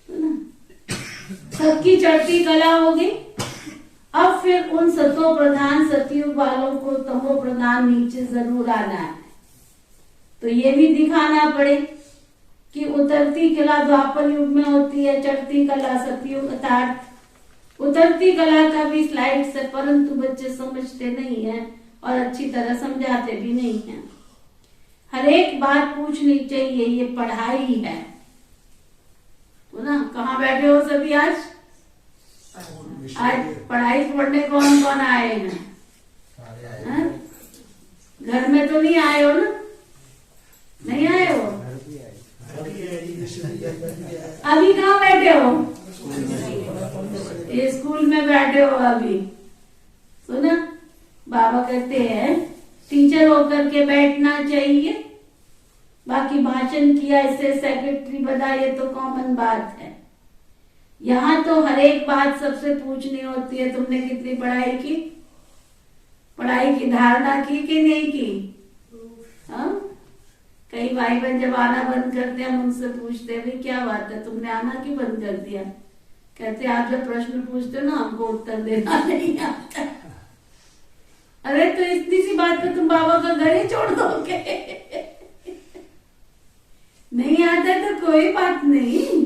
है ना? सबकी चढ़ती कला होगी। अब फिर उन सतो प्रधान सतयुग वालों को तमो प्रधान नीचे जरूर आना है। तो ये भी दिखाना पड़े कि उतरती कला द्वापर युग में होती है, चढ़ती कला सतयुग अर्थात उतरती कला का भी स्लाइड से, परंतु बच्चे समझते नहीं है और अच्छी तरह समझाते भी नहीं है। हर एक बात पूछनी चाहिए, ये पढ़ाई है, तो ना। कहाँ बैठे हो सभी आज? आज पढ़ाई पढ़ने कौन कौन आए हैं? घर में तो नहीं आए हो ना? नहीं आए हो? अभी कहाँ बैठे हो? ये स्कूल में बैठे हो अभी। सुना, बाबा कहते हैं टीचर होकर के बैठना चाहिए। बाकी भाषण किया, इससे सेक्रेटरी बना, ये तो कॉमन बात है। यहाँ तो हर एक बात सबसे पूछनी होती है, तुमने कितनी पढ़ाई की, पढ़ाई की धारणा की कि नहीं की? हाँ, कई भाई बहन जब आना बंद करते हैं, हम उनसे पूछते हैं भाई क्या बात है, तुमने आना क्यों बंद कर दिया? कहते आप जब प्रश्न पूछते हो ना, हमको उत्तर देना नहीं आता। अरे तो इतनी सी बात पे तुम बाबा का घर ही छोड़ दोगे? नहीं आता तो कोई बात नहीं,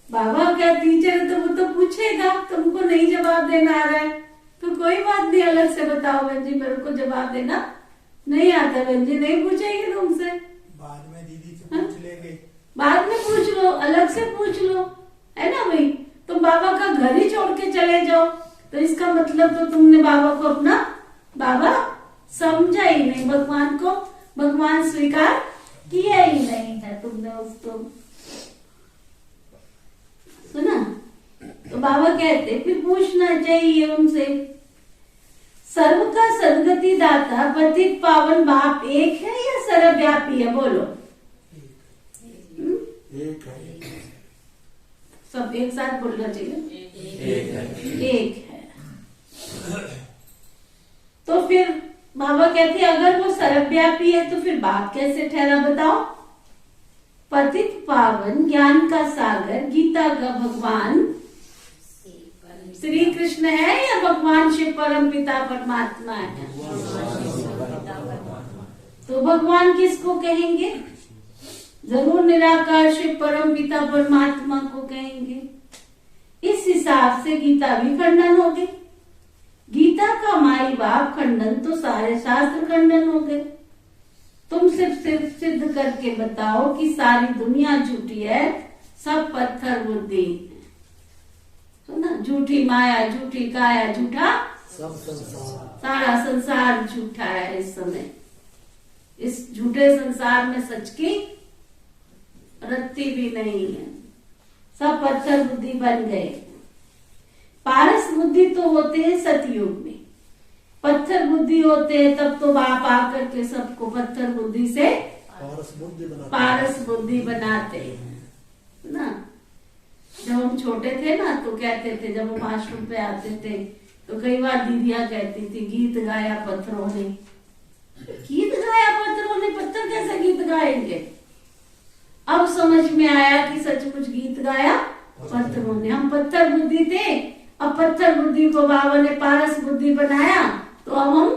बाबा क्या टीचर है तो वो तो पूछेगा। तुमको नहीं जवाब देना आ रहा है तो कोई बात नहीं, अलग से बताओ बहन जी, मेरे को जवाब देना नहीं आता। बहन जी नहीं पूछेगी तुमसे, बाद में दीदी से पूछ लेंगे, बाद में पूछ लो, अलग से पूछ लो, है ना भाई। तुम बाबा का घर ही छोड़ के चले जाओ तो इसका मतलब तो तुमने बाबा को अपना बाबा समझा ही नहीं, भगवान को भगवान स्वीकार किया ही नहीं है तुमने उसको। सुना, तो बाबा कहते फिर पूछना चाहिए उनसे। सर्व का सदगति दाता पतित पावन बाप एक है या सर्वव्यापी है? बोलो। एक है। सब एक साथ बोलना चाहिए। एक है। तो फिर बाबा कहते अगर वो सर्वव्यापी है तो फिर बाप कैसे ठहरा? बताओ। पतित पावन ज्ञान का सागर गीता का भगवान श्री कृष्ण है या भगवान शिव परम पिता परमात्मा है? तो भगवान किसको कहेंगे? जरूर निराकार शिव परम पिता परमात्मा को कहेंगे। इस हिसाब से गीता भी खंडन हो गई। गीता का माई बाप खंडन तो सारे शास्त्र खंडन हो गए। तुम सिर्फ सिद्ध करके बताओ कि सारी दुनिया झूठी है, सब पत्थर बुद्धि है। सुना, झूठी माया, झूठी काया, झूठा सब संसार। सारा संसार झूठा है। इस समय इस झूठे संसार में सच की रत्ती भी नहीं है, सब पत्थर बुद्धि बन गए। पारस बुद्धि तो होते हैं सतयुग में, पत्थर बुद्धि होते हैं तब तो बाप आकर के सबको पत्थर बुद्धि से पारस बुद्धि बनाते हैं ना। जब हम छोटे थे ना तो कहते थे, जब हम आश्रम पे आते थे तो कई बार दीदियां कहती थी गीत गाया पत्थरों ने। गीत गाया पत्थरों ने, पत्थर कैसे गीत गाएंगे? अब समझ में आया कि सचमुच गीत गाया पत्थरों ने। हम पत्थर बुद्धि थे, अब पत्थर बुद्धि को बाबा ने पारस बुद्धि बनाया तो अब हम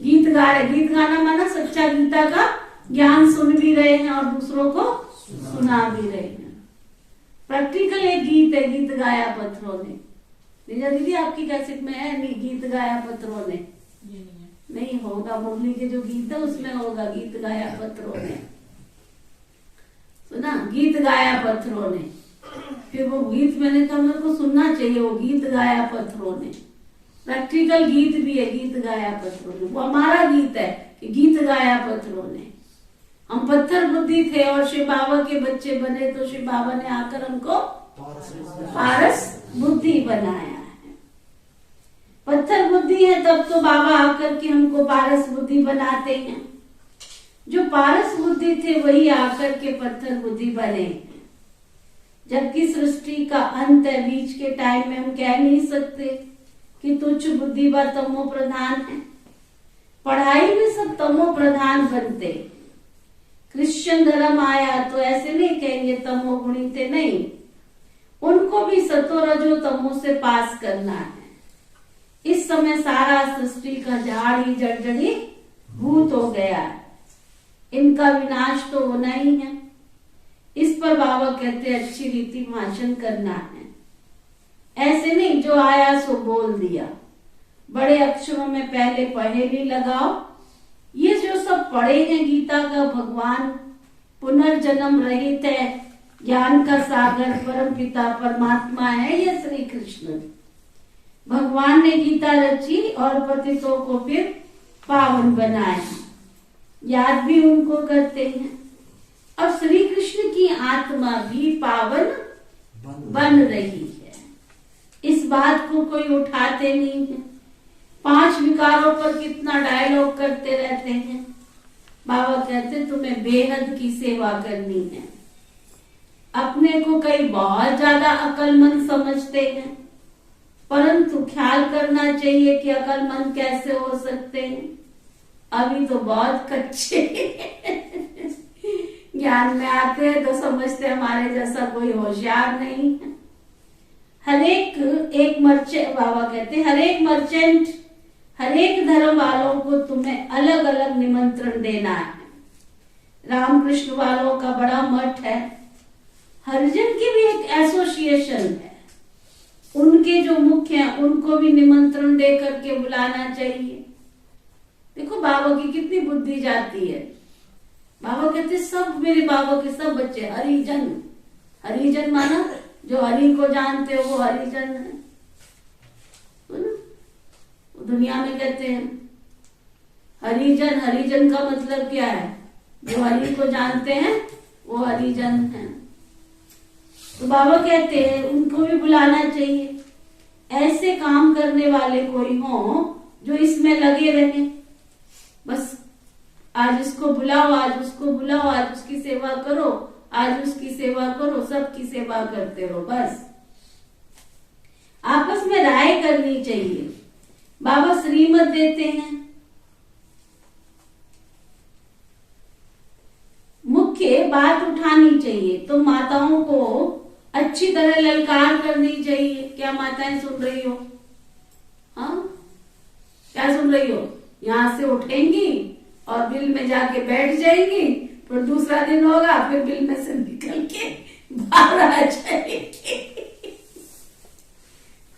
गीत गा रहे। गीत गाना माना सच्चा गीता का ज्ञान सुन भी रहे हैं और दूसरों को सुना भी रहे हैं। प्रैक्टिकल एक गीत है, गीत गाया पत्थरों ने। निजा दीदी आपकी कैसेट में है नहीं, गीत गाया पत्थरों ने नहीं होगा। मुरली के जो गीत है उसमें होगा गीत गाया पत्थरों ने। सुना, गीत गाया पत्थरों ने। फिर वो गीत मैंने कहा मेरे को सुनना चाहिए, वो गीत गाया पत्थरों ने। प्रैक्टिकल गीत भी है, गीत गाया पत्थरों ने। वो हमारा गीत है कि गीत गाया पत्थरों ने। हम पत्थर बुद्धि थे और शिव बाबा के बच्चे बने तो शिव बाबा ने आकर हमको पारस बुद्धि बनाया है। पत्थर बुद्धि है तब तो बाबा आकर के हमको पारस बुद्धि बनाते हैं। जो पारस बुद्धि थे वही आकर के पत्थर बुद्धि बने। जबकि सृष्टि का अंत है, बीच के टाइम में हम कह नहीं सकते कि तुच्छ बुद्धि व तमो प्रधान है। पढ़ाई में सब तमो प्रधान बनते। क्रिश्चियन धर्म आया तो ऐसे नहीं कहेंगे तमो गुणी थे, नहीं, उनको भी सतो रजो तमो से पास करना है। इस समय सारा सृष्टि का झाड़ ही जड़जड़ी भूत हो गया है, इनका विनाश तो होना ही है। इस पर बाबा कहते हैं अच्छी रीति भाषण करना है। ऐसे नहीं जो आया सो बोल दिया। बड़े अक्षरों में पहले पहेली लगाओ। ये जो सब पढ़े हैं गीता का, भगवान पुनर्जन्म रहित है, ज्ञान का सागर परम पिता परमात्मा है, ये श्री कृष्ण। भगवान ने गीता रची और पतितों को फिर पावन बनाया। याद भी उनको करते हैं। अब श्री कृष्ण की आत्मा भी पावन बन रही है। इस बात को कोई उठाते नहीं है। 5 विकारों पर कितना डायलॉग करते रहते हैं। बाबा कहते तुम्हें बेहद की सेवा करनी है। अपने को कई बहुत ज्यादा अक्लमंद समझते हैं, परंतु ख्याल करना चाहिए कि अक्लमंद कैसे हो सकते हैं। अभी तो बहुत कच्चे ज्ञान में आते हैं तो समझते हमारे जैसा कोई होशियार नहीं है। एक मर्चेंट, बाबा कहते हर एक धर्म वालों को तुम्हें अलग अलग निमंत्रण देना है। रामकृष्ण वालों का बड़ा मठ है, हरिजन की भी एक एसोसिएशन है, उनके जो मुख्य हैं उनको भी निमंत्रण दे करके बुलाना चाहिए। देखो बाबा की कितनी बुद्धि जाती है। बाबा कहते सब मेरे बाबा के सब बच्चे हरिजन। हरिजन माना जो हरि को जानते हो वो हरिजन है। दुनिया में कहते हैं हरिजन। हरिजन का मतलब क्या है? जो हरि को जानते हैं वो हरिजन है। तो बाबा कहते हैं उनको भी बुलाना चाहिए। ऐसे काम करने वाले कोई हो जो इसमें लगे रहे। बस आज इसको बुलाओ, आज उसको बुलाओ, आज उसकी सेवा करो, आज उसकी सेवा करो, सबकी सेवा करते रहो। बस आपस में राय करनी चाहिए। बाबा श्रीमत देते हैं, मुख्य बात उठानी चाहिए। तो माताओं को अच्छी तरह ललकार करनी चाहिए। क्या माताएं सुन रही हो? हाँ, क्या सुन रही हो? यहां से उठेंगी और बिल में जाके बैठ जाएंगी, फिर दूसरा दिन होगा, फिर बिल में से निकल के बाहर आ जाएंगे।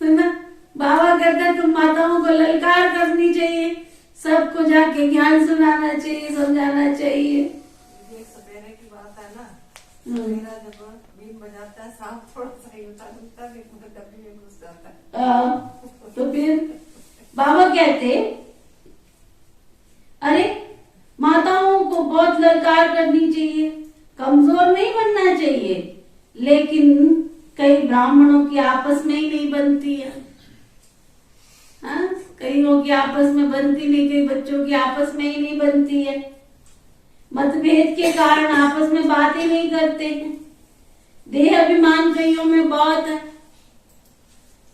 है ना। बाबा कहते हैं तुम माताओं को ललकार करनी चाहिए, सबको जाके ज्ञान सुनाना चाहिए, समझाना चाहिए। ये सवेरे की बात है ना, मेरा जब बीन बजाता है सांप थोड़ा सा हिलता डुलता भी मुझे डब्बी में घुस जाता है। तो फिर बाबा कहते अरे माताओं को बहुत ललकार करनी चाहिए, कमजोर नहीं बनना चाहिए, लेकिन कई ब्राह्मणों की आपस में ही नहीं बनती है। हाँ, कईयों की आपस में बनती नहीं, कई बच्चों की आपस में ही नहीं बनती है। मतभेद के कारण आपस में बात ही नहीं करते हैं। देह अभिमान कईयों में बहुत है,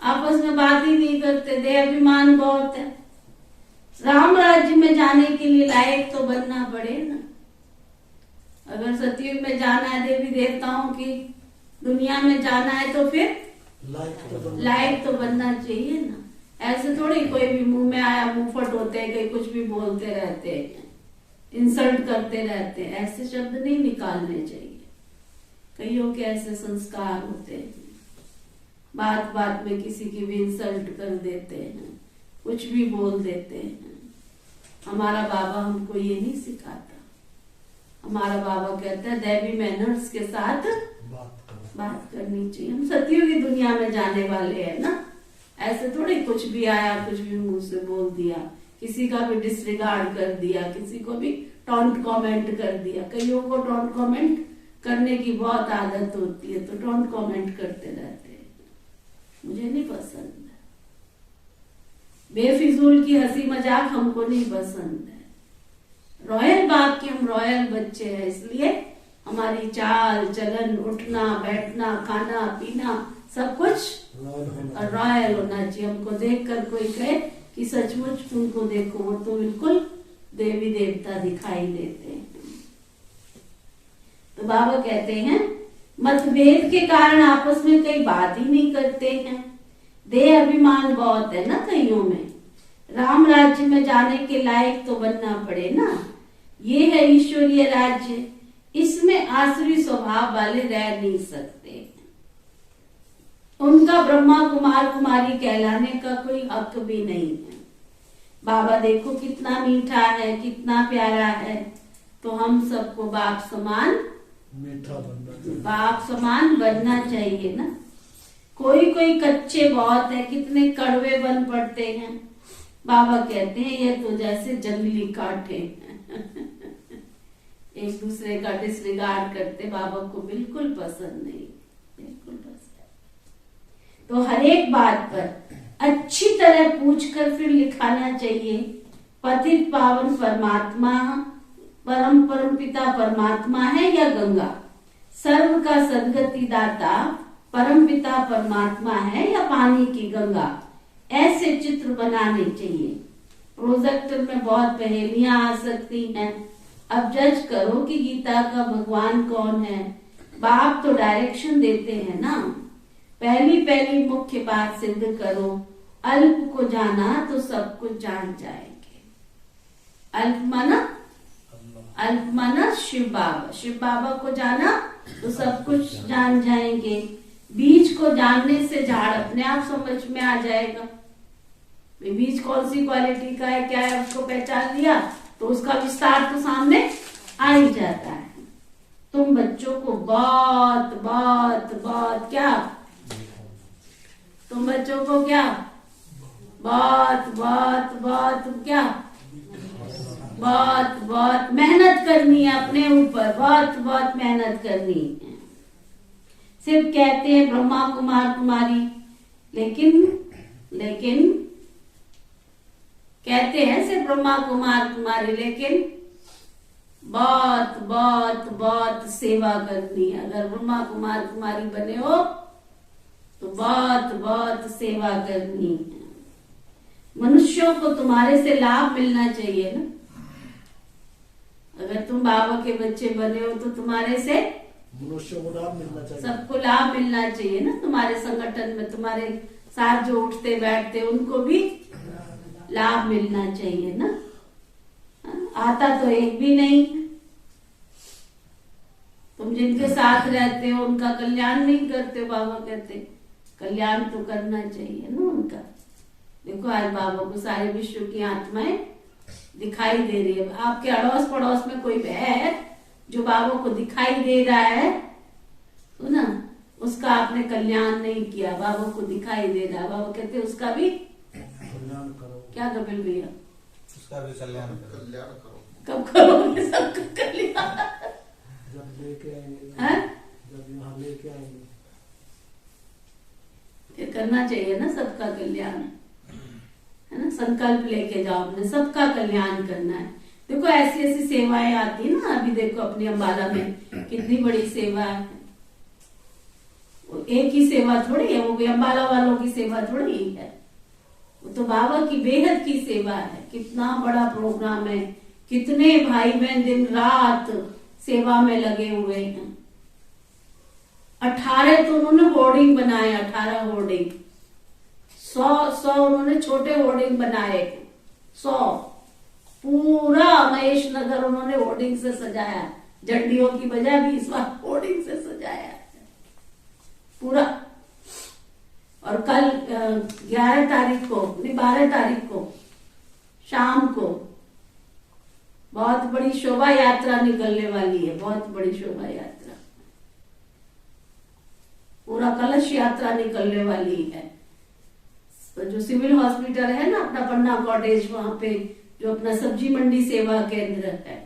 आपस में बात ही नहीं करते, देह अभिमान बहुत है। राम राज्य में जाने के लिए लायक तो बनना पड़े ना। अगर सतयुग में जाना है, देवी देवताओं की दुनिया में जाना है, तो फिर लायक तो बनना चाहिए ना। ऐसे थोड़ी कोई भी मुंह में आया मुंहफट होते हैं, कहीं कुछ भी बोलते रहते हैं, इंसल्ट करते रहते हैं, ऐसे शब्द नहीं निकालने चाहिए। कईयों के ऐसे संस्कार होते हैं, बात बात में किसी की भी इंसल्ट कर देते हैं, कुछ भी बोल देते हैं। हमारा बाबा हमको ये नहीं सिखाता। हमारा बाबा कहता है दैवी मैनर्स के साथ बात करनी चाहिए। हम सतयुग की दुनिया में जाने वाले हैं ना, ऐसे थोड़ी कुछ भी आया कुछ भी मुंह से बोल दिया, किसी का भी डिसरिगार्ड कर दिया, किसी को भी टॉन्ट कमेंट कर दिया। कईयों को टॉन्ट कमेंट करने की बहुत आदत होती है, तो टॉन्ट कमेंट करते रहते हैं, मुझे नहीं पसंद है। बेफिजूल की हंसी मजाक हमको नहीं पसंद है। रॉयल बाप के हम रॉयल बच्चे हैं, इसलिए हमारी चाल चलन, उठना बैठना, खाना पीना सब कुछ रॉयल होना चाहिए। हमको देखकर कोई कहे कि सचमुच उनको देखो, वो तो बिल्कुल देवी देवता दिखाई देते हैं। तो बाबा कहते हैं मतभेद के कारण आपस में कई बात ही नहीं करते हैं। देह अभिमान बहुत है ना कईयों में। राम राज्य में जाने के लायक तो बनना पड़े ना। ये है ईश्वरीय राज्य, इसमें आसुरी स्वभाव वाले रह नहीं सकते। उनका ब्रह्मा कुमार कुमारी कहलाने का कोई हक भी नहीं है। बाबा देखो कितना मीठा है, कितना प्यारा है, तो हम सबको बाप समान बनना चाहिए ना। कोई कोई कच्चे बहुत है, कितने कड़वे बन पड़ते हैं। बाबा कहते हैं ये तो जैसे जंगली कांटे हैं। एक दूसरे का डिसरिगार्ड करते बाबा को बिल्कुल पसंद नहीं, बिल्कुल पसंद। तो हर एक बात पर अच्छी तरह पूछकर फिर लिखाना चाहिए। पतित पावन परमात्मा परम पिता परमात्मा है या गंगा? सर्व का सदगति दाता परम पिता परमात्मा है या पानी की गंगा? ऐसे चित्र बनाने चाहिए। प्रोजेक्टर में बहुत पहेलियां आ सकती हैं। अब जज करो कि गीता का भगवान कौन है। बाप तो डायरेक्शन देते हैं ना। पहली मुख्य बात सिद्ध करो, अल्प को जाना तो सब कुछ जान जाएंगे। अल्प माना शिव बाबा। शिव बाबा को जाना तो सब कुछ जान जाएंगे। बीज को जानने से झाड़ अपने आप समझ में आ जाएगा। बीज कौन सी क्वालिटी का है, क्या है, उसको पहचान लिया तो उसका विस्तार तो सामने आ ही जाता है। तुम बच्चों को बहुत बहुत बहुत क्या, तुम बच्चों को क्या बहुत बहुत बहुत क्या बहुत बहुत मेहनत करनी है अपने ऊपर, बहुत बहुत मेहनत करनी है। सिर्फ कहते हैं ब्रह्मा कुमार कुमारी, लेकिन कहते हैं सिर्फ ब्रह्मा कुमार कुमारी, लेकिन बहुत बहुत बहुत सेवा करनी है। अगर ब्रह्मा कुमार कुमारी बने हो तो बहुत बहुत सेवा करनी है। मनुष्यों को तुम्हारे से लाभ मिलना चाहिए ना। अगर तुम बाबा के बच्चे बने हो तो तुम्हारे से मनुष्यों को लाभ मिलना चाहिए, सबको लाभ मिलना चाहिए ना। तुम्हारे संगठन में तुम्हारे साथ जो उठते बैठते उनको भी लाभ मिलना चाहिए ना। आता तो एक भी नहीं। तुम जिनके साथ रहते हो उनका कल्याण नहीं करते। बाबा कहते कल्याण तो करना चाहिए ना उनका। देखो आज बाबा को सारे विश्व की आत्माएं दिखाई दे रही है। आपके अड़ोस पड़ोस में कोई है जो बाबा को दिखाई दे रहा है तो ना उसका आपने कल्याण नहीं किया। बाबा को दिखाई दे रहा है, बाबा कहते हैं उसका भी कल्याण करो। क्या कपिल भैया, उसका भी कल्याण करो। कब करोगे सबका कल्याण? जब लेके आएंगे, हैं? जब यहाँ लेके आएंगे। ये करना चाहिए ना सबका कल्याण, है ना। संकल्प लेके जाओ अपने, सबका कल्याण करना है। देखो ऐसी ऐसी सेवाएं आती है ना। अभी देखो अपनी अम्बाला में कितनी बड़ी सेवा है। वो एक ही सेवा थोड़ी है, वो भी अम्बाला वालों की सेवा थोड़ी है, वो तो बाबा की बेहद की सेवा है। कितना बड़ा प्रोग्राम है, कितने भाई बहन दिन रात सेवा में लगे हुए हैं। 18 तो उन्होंने होर्डिंग बनाए, 18 होर्डिंग, 100 उन्होंने छोटे होर्डिंग बनाए, 100 पूरा महेश नगर उन्होंने होर्डिंग से सजाया। झंडियों की बजाय भी इस बार होर्डिंग से सजाया पूरा। और कल 11 तारीख को, नहीं 12 तारीख को शाम को बहुत बड़ी शोभा यात्रा निकलने वाली है। बहुत बड़ी शोभा यात्रा, पूरा कलश यात्रा निकलने वाली है। तो जो सिविल हॉस्पिटल है ना अपना पन्ना कॉटेज, वहां पे जो अपना सब्जी मंडी सेवा केंद्र है,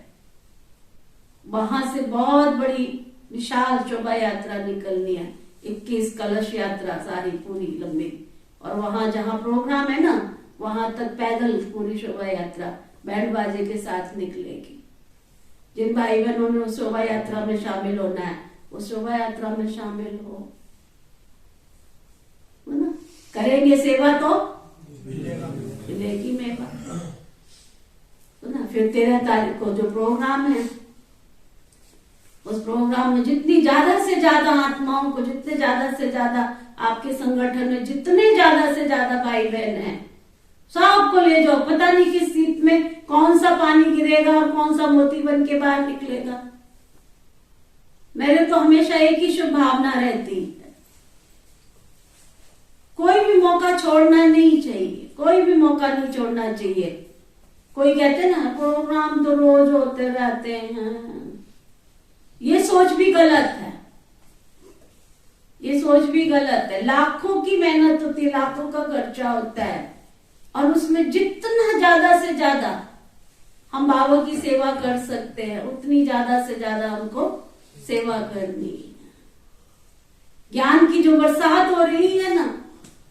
वहां से बहुत बड़ी विशाल शोभा यात्रा निकलनी है। 21 कलश यात्रा सारी पूरी लंबी। और वहां जहां प्रोग्राम है ना वहां तक पैदल पूरी शोभा यात्रा बैंड बाजे के साथ निकलेगी। जिन भाई बहनों ने उस शोभा यात्रा में शामिल होना है उस शोभा यात्रा में शामिल हो ना। करेंगे सेवा तो मिलेगी मेवा, तो ना। फिर 13 तारीख को जो प्रोग्राम है उस प्रोग्राम में जितनी ज्यादा से ज्यादा आत्माओं को, जितने ज्यादा से ज्यादा आपके संगठन में जितने ज्यादा से ज्यादा भाई बहन हैं सबको ले जाओ। पता नहीं किस सीट में कौन सा पानी गिरेगा और कौन सा मोती बन के बाहर निकलेगा। मेरे तो हमेशा एक ही शुभ भावना रहती है, कोई भी मौका छोड़ना नहीं चाहिए, कोई भी मौका नहीं छोड़ना चाहिए। कोई कहते ना प्रोग्राम तो रोज होते रहते हैं, ये सोच भी गलत है, ये सोच भी गलत है। लाखों की मेहनत होती है, लाखों का खर्चा होता है और उसमें जितना ज्यादा से ज्यादा हम बाबा की सेवा कर सकते हैं उतनी ज्यादा से ज्यादा हमको सेवा करनी है। ज्ञान की जो बरसात हो रही है ना,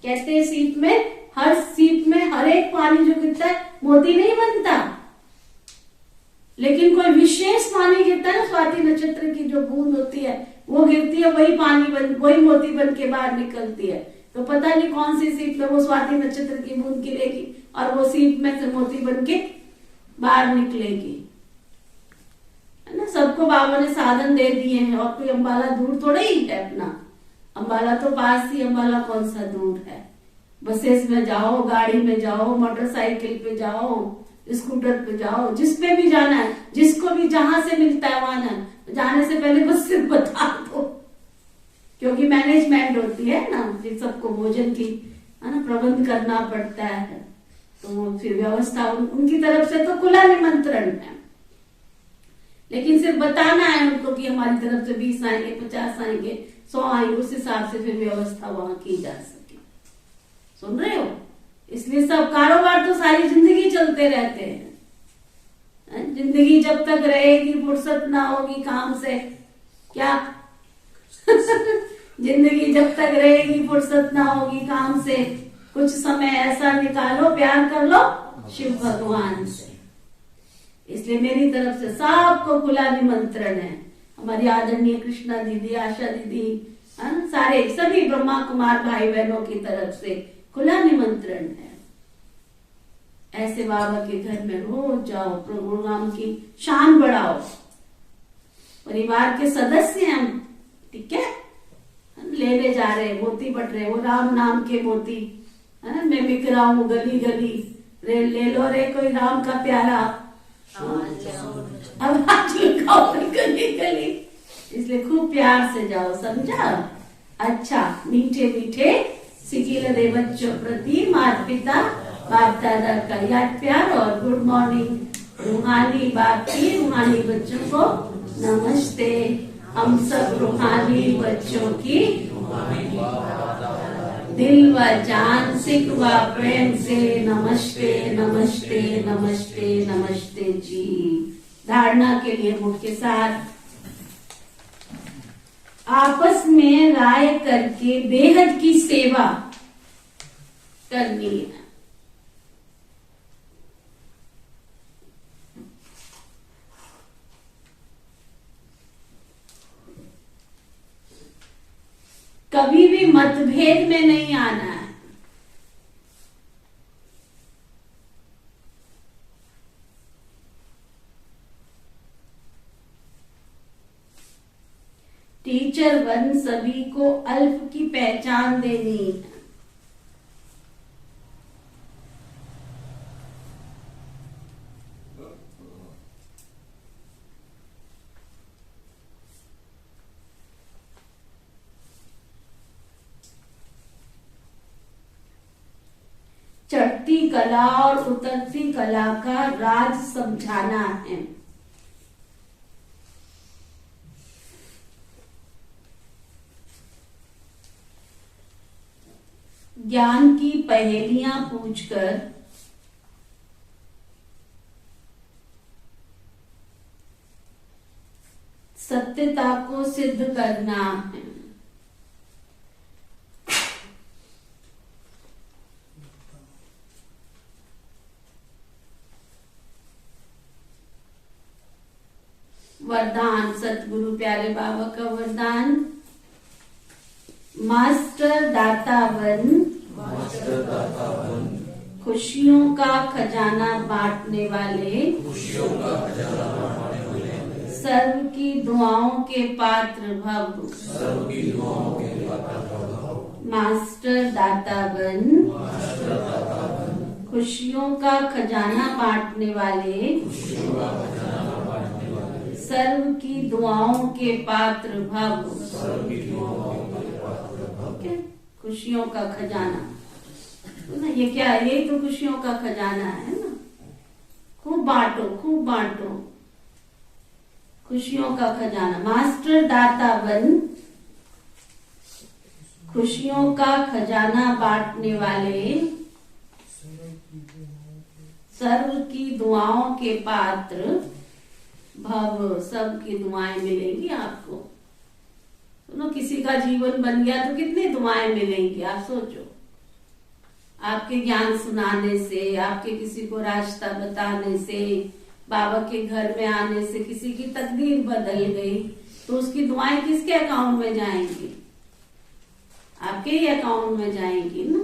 कहते हैं सीप में, हर सीप में हर एक पानी जो गिरता है मोती नहीं बनता, लेकिन कोई विशेष पानी गिरता है ना, स्वाति नक्षत्र की जो बूंद होती है वो गिरती है, वही पानी वही मोती बन के बाहर निकलती है। तो पता नहीं कौन सी सीप में वो स्वाति नक्षत्र की बूंद गिरेगी और वो सीप में से मोती बन के बाहर निकलेगी, है ना। सबको बाबा ने साधन दे दिए हैं और कोई अम्बाला दूर थोड़ा ही है अपना। अम्बाला तो पास ही, अम्बाला कौन सा दूर है। बसेस में जाओ, गाड़ी में जाओ, मोटरसाइकिल पे जाओ, स्कूटर पे जाओ, जिस पे भी जाना है, जिसको भी जहां से मिलता है वहां जाने से पहले बस सिर्फ बता दो, क्योंकि मैनेजमेंट होती है ना, फिर सबको भोजन की, है ना, प्रबंध करना पड़ता है। तो फिर व्यवस्था उनकी तरफ से तो खुला निमंत्रण है, लेकिन सिर्फ बताना है उनको कि हमारी तरफ से 20 आएंगे, 50 आएंगे, 100 आएंगे, उस हिसाब से फिर व्यवस्था वहां की जा सके। सुन रहे हो? इसलिए सब कारोबार तो सारी जिंदगी चलते रहते हैं। जिंदगी जब तक रहेगी फुर्सत ना होगी काम से, क्या जिंदगी जब तक रहेगी फुर्सत ना होगी काम से, कुछ समय ऐसा निकालो, प्यार कर लो शिव भगवान से। इसलिए मेरी तरफ से सबको खुला निमंत्रण है। हमारी आदरणीय कृष्णा दीदी, आशा दीदी, सारे सभी ब्रह्मा कुमार भाई बहनों की तरफ से खुला निमंत्रण है। ऐसे बाबा के घर में रोज जाओ, प्रोग्राम की शान बढ़ाओ। परिवार के सदस्य हैं हम, ठीक है, हम लेने जा रहे हैं, मोती बट रहे, वो राम नाम के मोती, है, मैं बिक रहा हूँ गली गली, ले लो रे कोई राम का प्यारा, अब आज लगाओ गली गली। इसलिए खूब प्यार से जाओ, समझा? अच्छा मीठे मीठे सिखिलरे बच्चों प्रति माता पिता बाप दादा का याद प्यार और गुड मॉर्निंग रूहानी बाप की रूहानी बच्चों को नमस्ते। हम सब रूहानी बच्चों की दिल व जान सिख व प्रेम से नमस्ते नमस्ते नमस्ते नमस्ते जी। धारणा के लिए मुख के साथ आपस में राय करके बेहद की सेवा करनी है। कभी भी मतभेद में नहीं आना है। टीचर वन सभी को अल्प की पहचान देनी है। चढ़ती कला और उतरती कला का राज समझाना है। ज्ञान की पहेलियां पूछकर सत्यता को सिद्ध करना है। वरदान सतगुरु प्यारे बाबा का वरदान, मास्टर दाता बन, खुशियों का खजाना बांटने वाले, सर्व की दुआओं के पात्र भव। मास्टर दाता बन, खुशियों का खजाना बांटने वाले, सर्व की दुआओं के पात्र भव। खुशियों का खजाना तो ना, ये क्या है? ये तो खुशियों का खजाना है ना। खूब बांटो, खूब बांटो खुशियों का खजाना। मास्टर दाता बन, खुशियों का खजाना बांटने वाले, सर्व की दुआओं के पात्र भव। सबकी दुआएं मिलेंगी आपको। सुनो, किसी का जीवन बन गया तो कितनी दुआएं मिलेंगी आप सोचो। आपके ज्ञान सुनाने से, आपके किसी को रास्ता बताने से, बाबा के घर में आने से किसी की तकदीर बदल गई तो उसकी दुआएं किसके अकाउंट में जाएंगी? आपके ही अकाउंट में जाएंगी ना।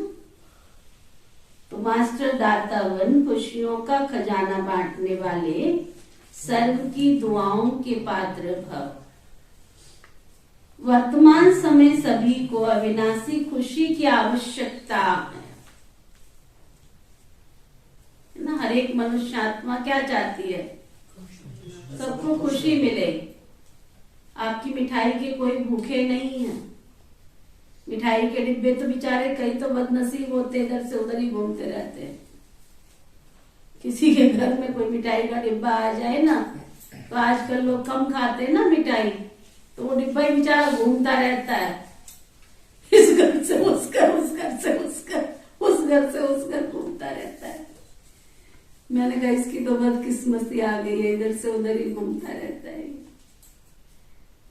तो मास्टर दाता बन, खुशियों का खजाना बांटने वाले, सर्व की दुआओं के पात्र भव। वर्तमान समय सभी को अविनाशी खुशी की आवश्यकता है ना। हर एक मनुष्य आत्मा क्या चाहती है? सबको खुशी मिले। आपकी मिठाई के कोई भूखे नहीं है। मिठाई के डिब्बे तो बेचारे कई तो बदनसीब होते, इधर से उधर ही घूमते रहते हैं। किसी के घर में कोई मिठाई का डिब्बा आ जाए ना, तो आजकल लोग कम खाते हैं ना मिठाई, तो वो डिब्बा ही बेचारा घूमता रहता है। इस घर से उस घर, उस घर से उस घर, उस घर से उस घर घूमता रहता है। मैंने कहा इसकी तो बदकिस्मती आ गई है, इधर से उधर ही घूमता रहता है।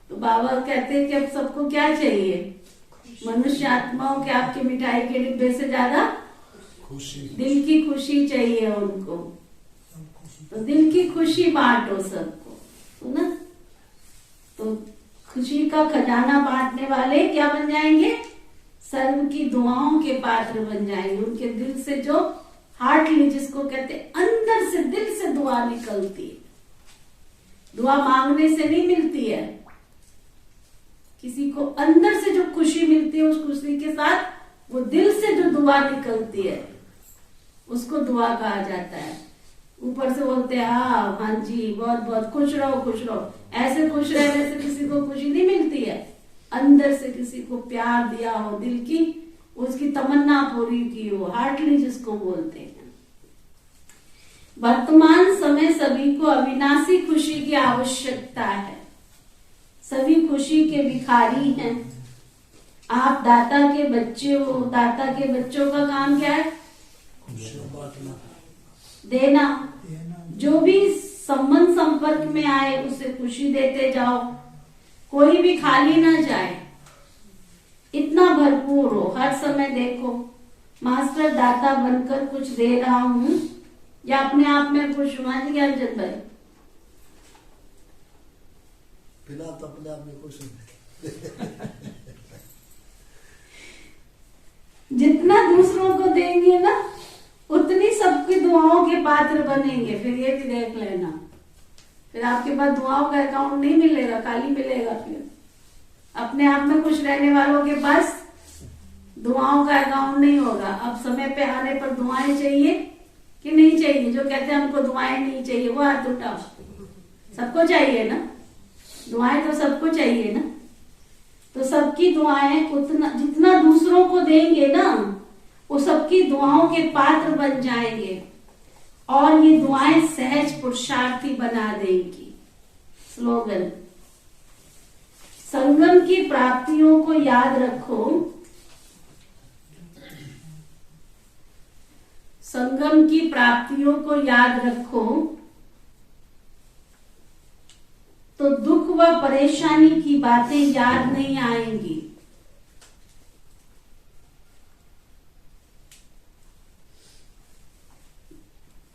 तो बाबा कहते हैं कि अब सबको क्या चाहिए? मनुष्य आत्माओं के आपके मिठाई के डिब्बे से ज्यादा दिल की खुशी चाहिए उनको। तो दिल की खुशी बांटो सबको, तो ना। तो खुशी का खजाना बांटने वाले क्या बन जाएंगे? सर्व की दुआओं के पात्र बन जाएंगे। उनके दिल से जो हार्टली, जिसको कहते अंदर से, दिल से दुआ निकलती है। दुआ मांगने से नहीं मिलती है। किसी को अंदर से जो खुशी मिलती है, उस खुशी के साथ वो दिल से जो दुआ निकलती है उसको दुआ कहा जाता है। ऊपर से बोलते हैं हाँ जी, बहुत बहुत खुश रहो, खुश रहो। ऐसे खुश रहने से किसी को खुशी नहीं मिलती है। अंदर से किसी को प्यार दिया हो, दिल की उसकी तमन्ना पूरी की हो, हार्टली जिसको बोलते हैं। वर्तमान समय सभी को अविनाशी खुशी की आवश्यकता है। सभी खुशी के भिखारी हैं। आप दाता के बच्चे हो। दाता के बच्चों का काम क्या है? देना। जो भी संबंध संपर्क में आए उसे खुशी देते जाओ, कोई भी खाली ना जाए, इतना भरपूर हो। हर समय देखो मास्टर दाता बनकर कुछ दे रहा हूं या अपने आप में खुश हुआ जी अर्जन भाई? फिलहाल तो अपने आप में खुश हूँ। जितना दूसरों को देंगे ना उतनी सबकी दुआओं के पात्र बनेंगे। फिर ये भी देख लेना, फिर आपके पास दुआओं का अकाउंट नहीं मिलेगा, खाली मिलेगा। फिर अपने आप में खुश रहने वालों के पास दुआओं का अकाउंट नहीं होगा। अब समय पे आने पर दुआएं चाहिए कि नहीं चाहिए? जो कहते हैं हमको दुआएं नहीं चाहिए वो हाथ उठाओ। सबको चाहिए ना दुआएं? तो सबको चाहिए ना। तो सबकी दुआएं उतना जितना दूसरों को देंगे ना वो सबकी दुआओं के पात्र बन जाएंगे और ये दुआएं सहज पुरुषार्थी बना देंगी। स्लोगन, संगम की प्राप्तियों को याद रखो। संगम की प्राप्तियों को याद रखो तो दुख व परेशानी की बातें याद नहीं आएंगी।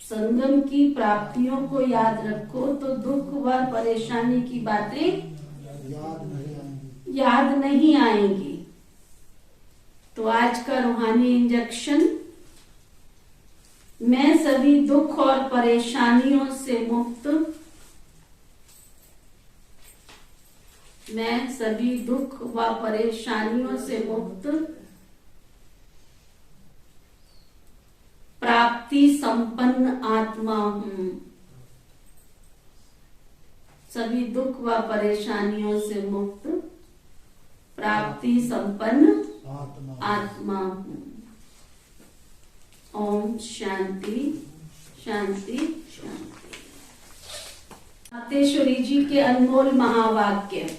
संगम की प्राप्तियों को याद रखो तो दुख व परेशानी की बातें याद नहीं आएंगी। तो आज का रूहानी इंजेक्शन, मैं सभी दुख और परेशानियों से मुक्त, मैं सभी दुख व परेशानियों से मुक्त, प्राप्ति संपन्न आत्मा हूं। सभी दुख व परेशानियों से मुक्त, प्राप्ति संपन्न आत्मा हूं। ओम शांति शांति शांति। मातेश्वरी जी के अनमोल महावाक्य।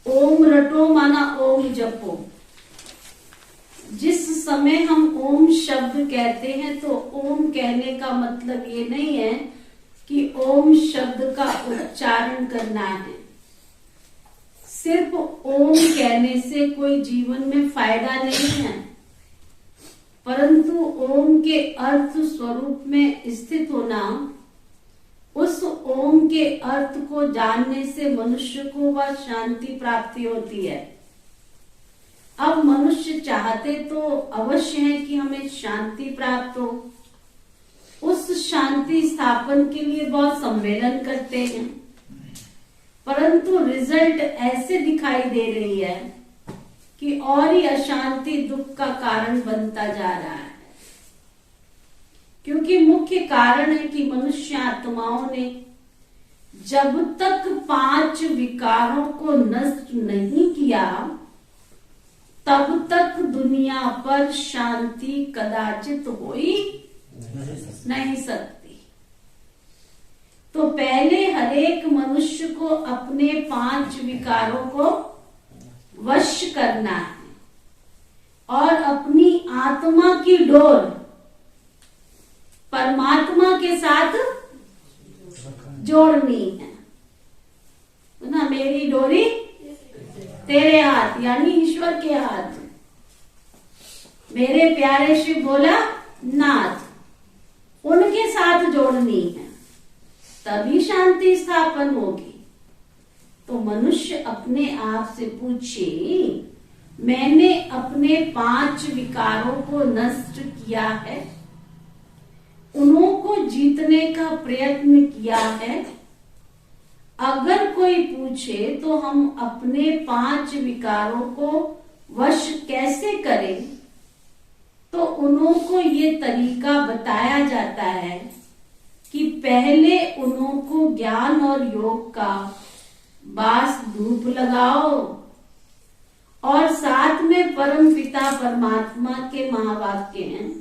ओम रटो माना ओम जपो। जिस समय हम ओम शब्द कहते हैं तो ओम कहने का मतलब ये नहीं है कि ओम शब्द का उच्चारण करना है। सिर्फ ओम कहने से कोई जीवन में फायदा नहीं है, परंतु ओम के अर्थ स्वरूप में स्थित होना, उस ओम के अर्थ को जानने से मनुष्य को वह शांति प्राप्ति होती है। अब मनुष्य चाहते तो अवश्य है कि हमें शांति प्राप्त हो। उस शांति स्थापन के लिए बहुत सम्मेलन करते हैं, परंतु रिजल्ट ऐसे दिखाई दे रही है कि और ही अशांति दुख का कारण बनता जा रहा है। क्योंकि मुख्य कारण है कि मनुष्य आत्माओं ने जब तक 5 विकारों को नष्ट नहीं किया तब तक दुनिया पर शांति कदाचित हो ही नहीं सकती। तो पहले हरेक मनुष्य को अपने 5 विकारों को वश करना है और अपनी आत्मा की डोर परमात्मा के साथ जोड़नी है ना। मेरी डोरी तेरे हाथ, यानी ईश्वर के हाथ। मेरे प्यारे शिव भोला नाथ, उनके साथ जोड़नी है, तभी शांति स्थापन होगी। तो मनुष्य अपने आप से पूछे, मैंने अपने 5 विकारों को नष्ट किया है, उनको जीतने का प्रयत्न किया है। अगर कोई पूछे तो हम अपने 5 विकारों को वश कैसे करें, तो उनको ये तरीका बताया जाता है कि पहले उनको ज्ञान और योग का बास धूप लगाओ और साथ में परम पिता परमात्मा के महावाक्य हैं,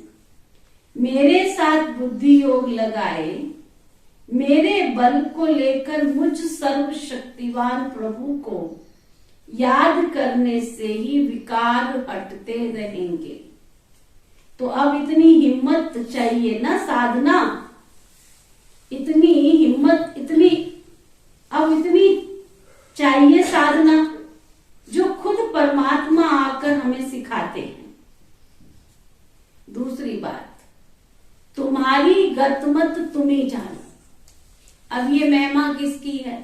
मेरे साथ बुद्धि योग लगाए, मेरे बल को लेकर मुझ सर्वशक्तिवान प्रभु को याद करने से ही विकार हटते रहेंगे। तो अब इतनी हिम्मत चाहिए ना, साधना, इतनी हिम्मत, इतनी चाहिए साधना जो खुद परमात्मा आकर हमें सिखाते हैं। दूसरी बात, तुम्हारी गतमत तुम ही जानो। अब ये महिमा किसकी है?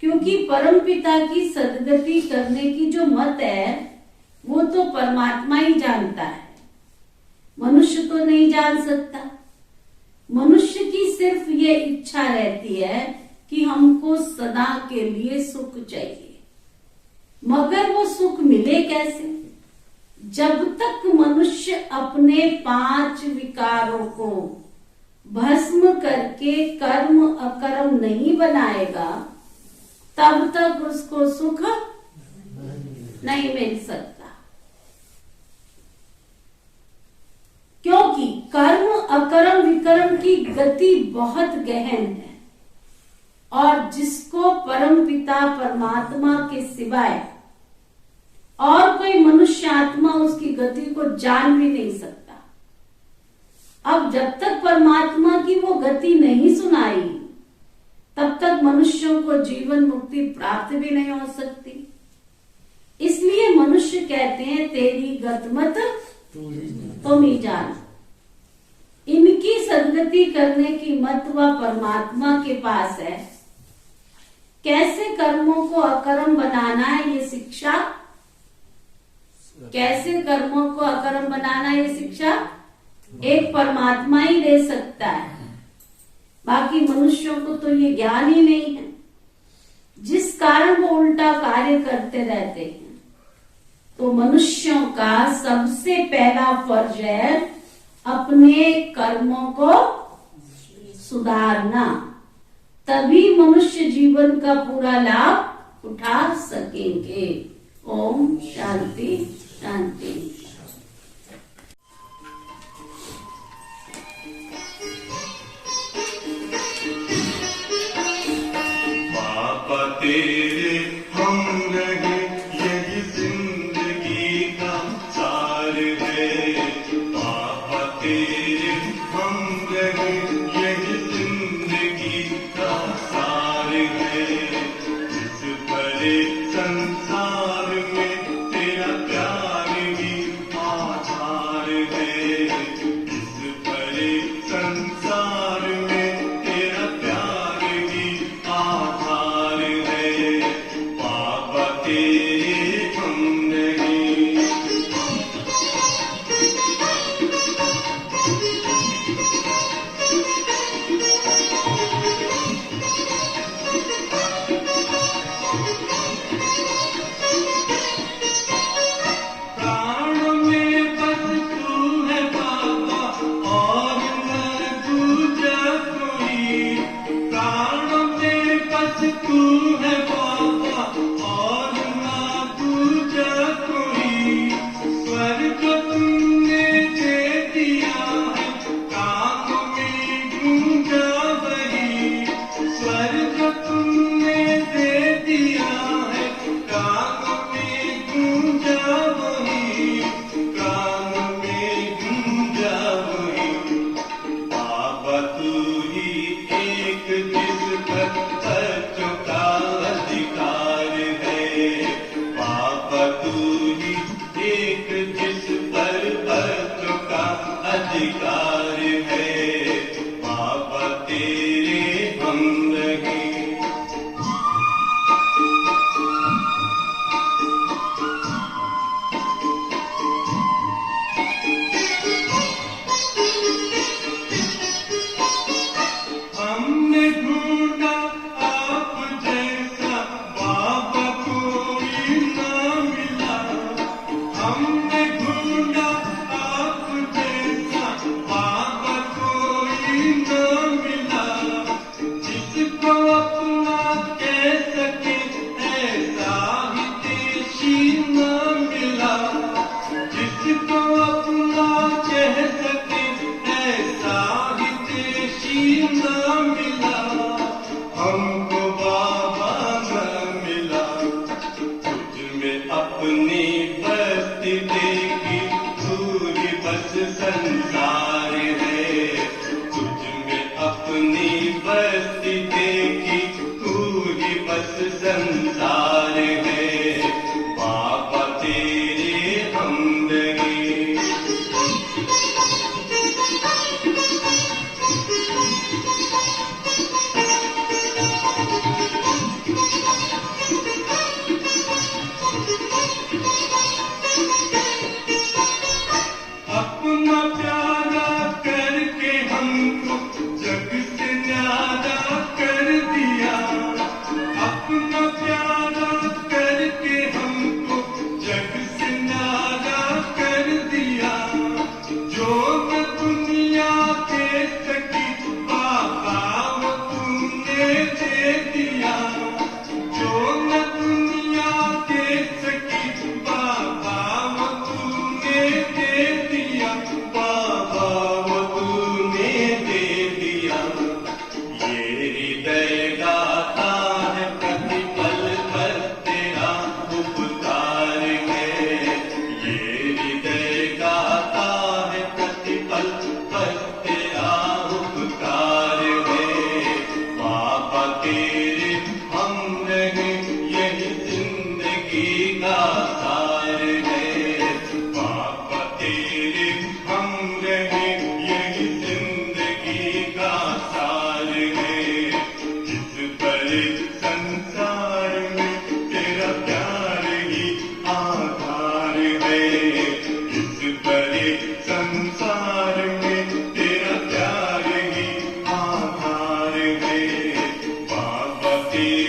क्योंकि परम पिता की सदगति करने की जो मत है वो तो परमात्मा ही जानता है, मनुष्य तो नहीं जान सकता। मनुष्य की सिर्फ ये इच्छा रहती है कि हमको सदा के लिए सुख चाहिए, मगर वो सुख मिले कैसे? जब तक मनुष्य अपने 5 विकारों को भस्म करके कर्म अकर्म नहीं बनाएगा, तब तक उसको सुख नहीं मिल सकता। क्योंकि कर्म अकर्म विकर्म की गति बहुत गहन है और जिसको परम पिता परमात्मा के सिवाय और कोई मनुष्य आत्मा उसकी गति को जान भी नहीं सकता। अब जब तक परमात्मा की वो गति नहीं सुनाई, तब तक मनुष्यों को जीवन मुक्ति प्राप्त भी नहीं हो सकती। इसलिए मनुष्य कहते हैं तेरी गतमत तुम ही जान। इनकी सदगति करने की मत वह परमात्मा के पास है। कैसे कर्मों को अकर्म बनाना है ये शिक्षा, कैसे कर्मों को अकर्म बनाना ये शिक्षा एक परमात्मा ही दे सकता है। बाकी मनुष्यों को तो ये ज्ञान ही नहीं है, जिस कारण वो उल्टा कार्य करते रहते हैं। तो मनुष्यों का सबसे पहला फर्ज है अपने कर्मों को सुधारना, तभी मनुष्य जीवन का पूरा लाभ उठा सकेंगे। ओम शांति शांति। पापा तेरे हम रहे यही जिंदगी का सार है। पापा तेरे हम रहे यही जिंदगी का सार है। इस भरे संसार में तेरा प्यार ही तेरे